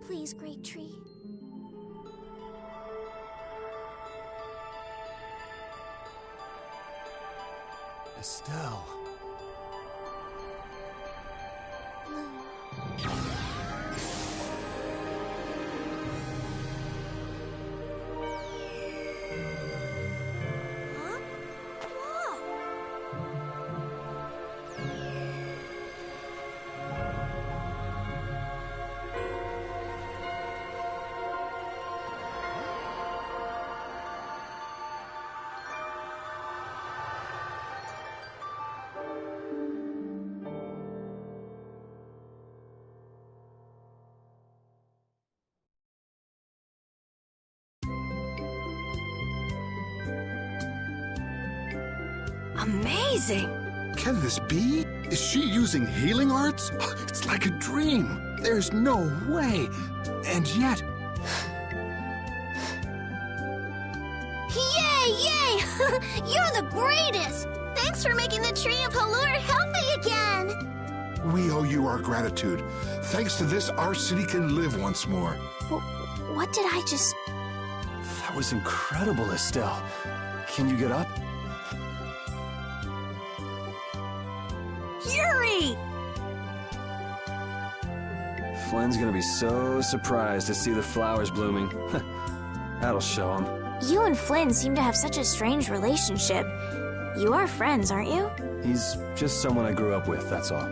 Please, great tree. Estelle. Amazing! Can this be? Is she using healing arts? It's like a dream. There's no way. And yet... Yay, yay! You're the greatest! Thanks for making the tree of Halur healthy again! We owe you our gratitude. Thanks to this, our city can live once more. What did I just... That was incredible, Estelle. Can you get up? Yuri! Flynn's gonna be so surprised to see the flowers blooming. That'll show him. You and Flynn seem to have such a strange relationship. You are friends, aren't you? He's just someone I grew up with, that's all.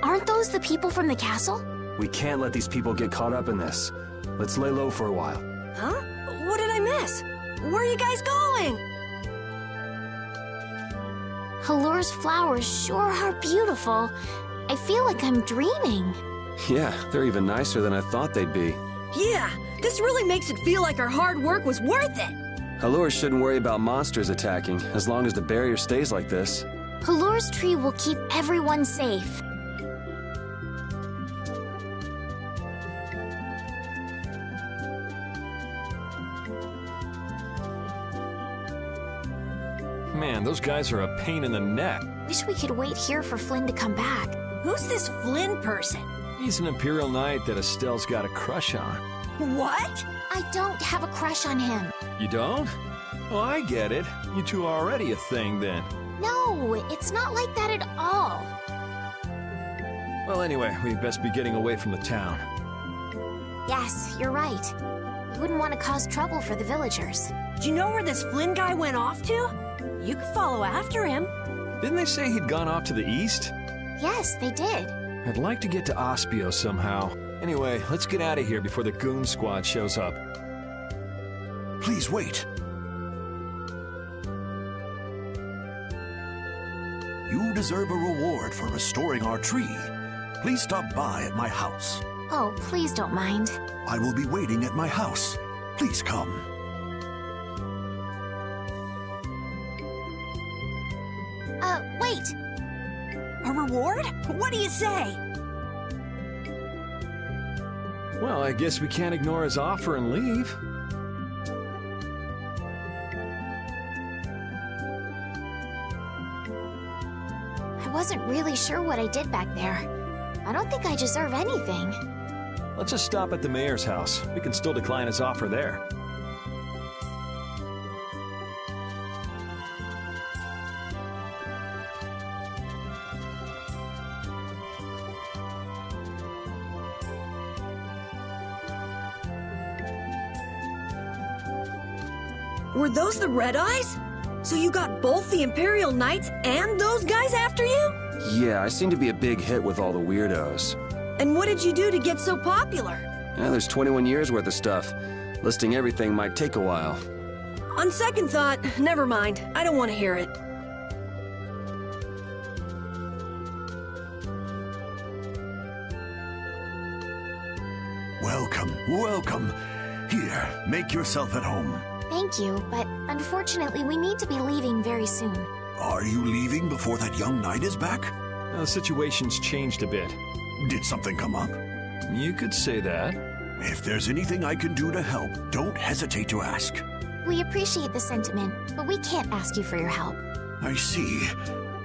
Aren't those the people from the castle? We can't let these people get caught up in this. Let's lay low for a while. Huh? What did I miss? Where are you guys going? Halur's flowers sure are beautiful. I feel like I'm dreaming. Yeah, they're even nicer than I thought they'd be. Yeah, this really makes it feel like our hard work was worth it. Halur shouldn't worry about monsters attacking, as long as the barrier stays like this. Halur's tree will keep everyone safe. Man, those guys are a pain in the neck. Wish we could wait here for Flynn to come back. Who's this Flynn person? He's an Imperial Knight that Estelle's got a crush on. What? I don't have a crush on him. You don't? Oh, I get it. You two are already a thing, then. No, it's not like that at all. Well, anyway, we'd best be getting away from the town. Yes, you're right. We wouldn't want to cause trouble for the villagers. Do you know where this Flynn guy went off to? You could follow after him. Didn't they say he'd gone off to the east? Yes, they did. I'd like to get to Ospio somehow. Anyway, let's get out of here before the goon squad shows up. Please wait. You deserve a reward for restoring our tree. Please stop by at my house. Oh, please don't mind. I will be waiting at my house. Please come. Wait. A reward? What do you say? Well, I guess we can't ignore his offer and leave. I wasn't really sure what I did back there. I don't think I deserve anything. Let's just stop at the mayor's house. We can still decline his offer there. Were those the Red Eyes? So you got both the Imperial Knights and those guys after you? Yeah, I seem to be a big hit with all the weirdos. And what did you do to get so popular? Yeah, there's 21 years worth of stuff. Listing everything might take a while. On second thought, never mind. I don't want to hear it. Welcome, welcome. Here, make yourself at home. Thank you, but unfortunately we need to be leaving very soon. Are you leaving before that young knight is back? The situation's changed a bit. Did something come up? You could say that. If there's anything I can do to help, don't hesitate to ask. We appreciate the sentiment, but we can't ask you for your help. I see.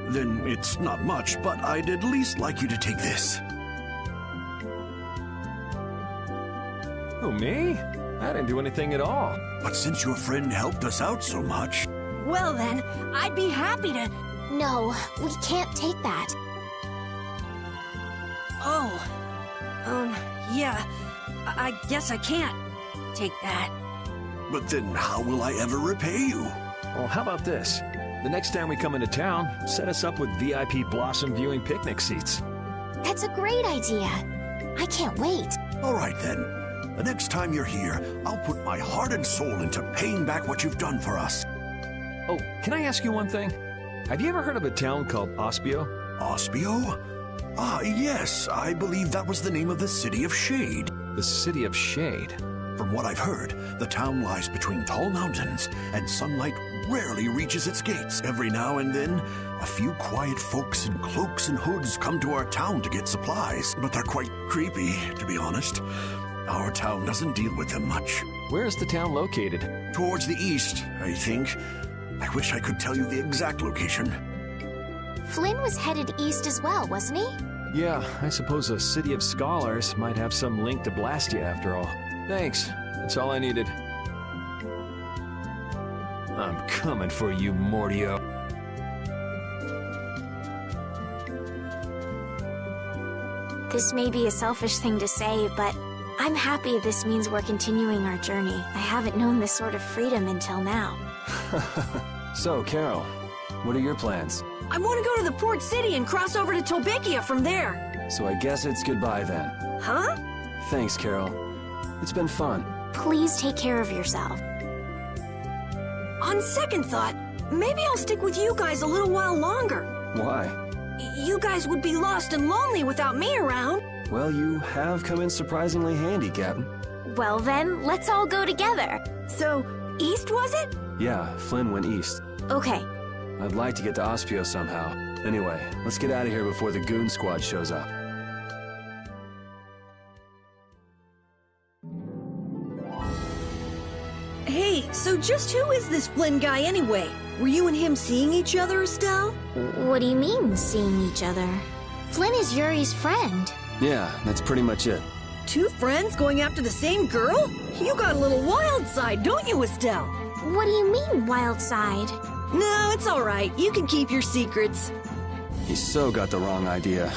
Then it's not much, but I'd at least like you to take this. Oh, me? I didn't do anything at all. But since your friend helped us out so much... Well then, I'd be happy to... No, we can't take that. Oh. Yeah. I guess I can't take that. But then how will I ever repay you? Well, how about this? The next time we come into town, set us up with VIP blossom viewing picnic seats. That's a great idea. I can't wait. All right then. The next time you're here, I'll put my heart and soul into paying back what you've done for us. Oh, can I ask you one thing? Have you ever heard of a town called Ospio? Ospio? Ah, yes. I believe that was the name of the City of Shade. The City of Shade. From what I've heard, the town lies between tall mountains, and sunlight rarely reaches its gates. Every now and then, a few quiet folks in cloaks and hoods come to our town to get supplies, but they're quite creepy, to be honest. Our town doesn't deal with them much. Where is the town located? Towards the east, I think. I wish I could tell you the exact location. Flynn was headed east as well, wasn't he? Yeah, I suppose a city of scholars might have some link to Blastia after all. Thanks. That's all I needed. I'm coming for you, Mortio. This may be a selfish thing to say, but I'm happy this means we're continuing our journey. I haven't known this sort of freedom until now. So, Carol, what are your plans? I want to go to the port city and cross over to Tolbikia from there. So I guess it's goodbye then. Huh? Thanks, Carol. It's been fun. Please take care of yourself. On second thought, maybe I'll stick with you guys a little while longer. Why? You guys would be lost and lonely without me around. Well, you have come in surprisingly handy, Captain. Well then, let's all go together. So, east was it? Yeah, Flynn went east. Okay. I'd like to get to Ospio somehow. Anyway, let's get out of here before the goon squad shows up. Hey, so just who is this Flynn guy anyway? Were you and him seeing each other, Estelle? What do you mean, seeing each other? Flynn is Yuri's friend. Yeah, that's pretty much it. Two friends going after the same girl? You got a little wild side, don't you, Estelle? What do you mean, wild side? No, it's all right. You can keep your secrets. He so got the wrong idea.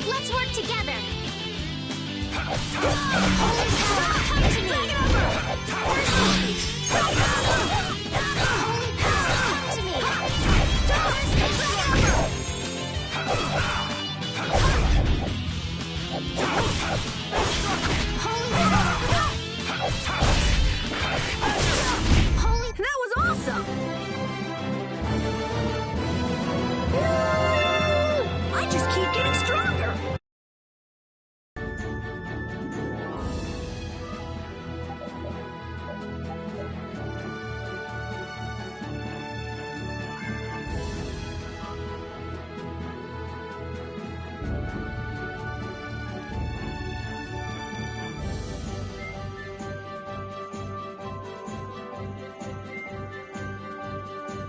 Let's work together. Come to me. Come to me.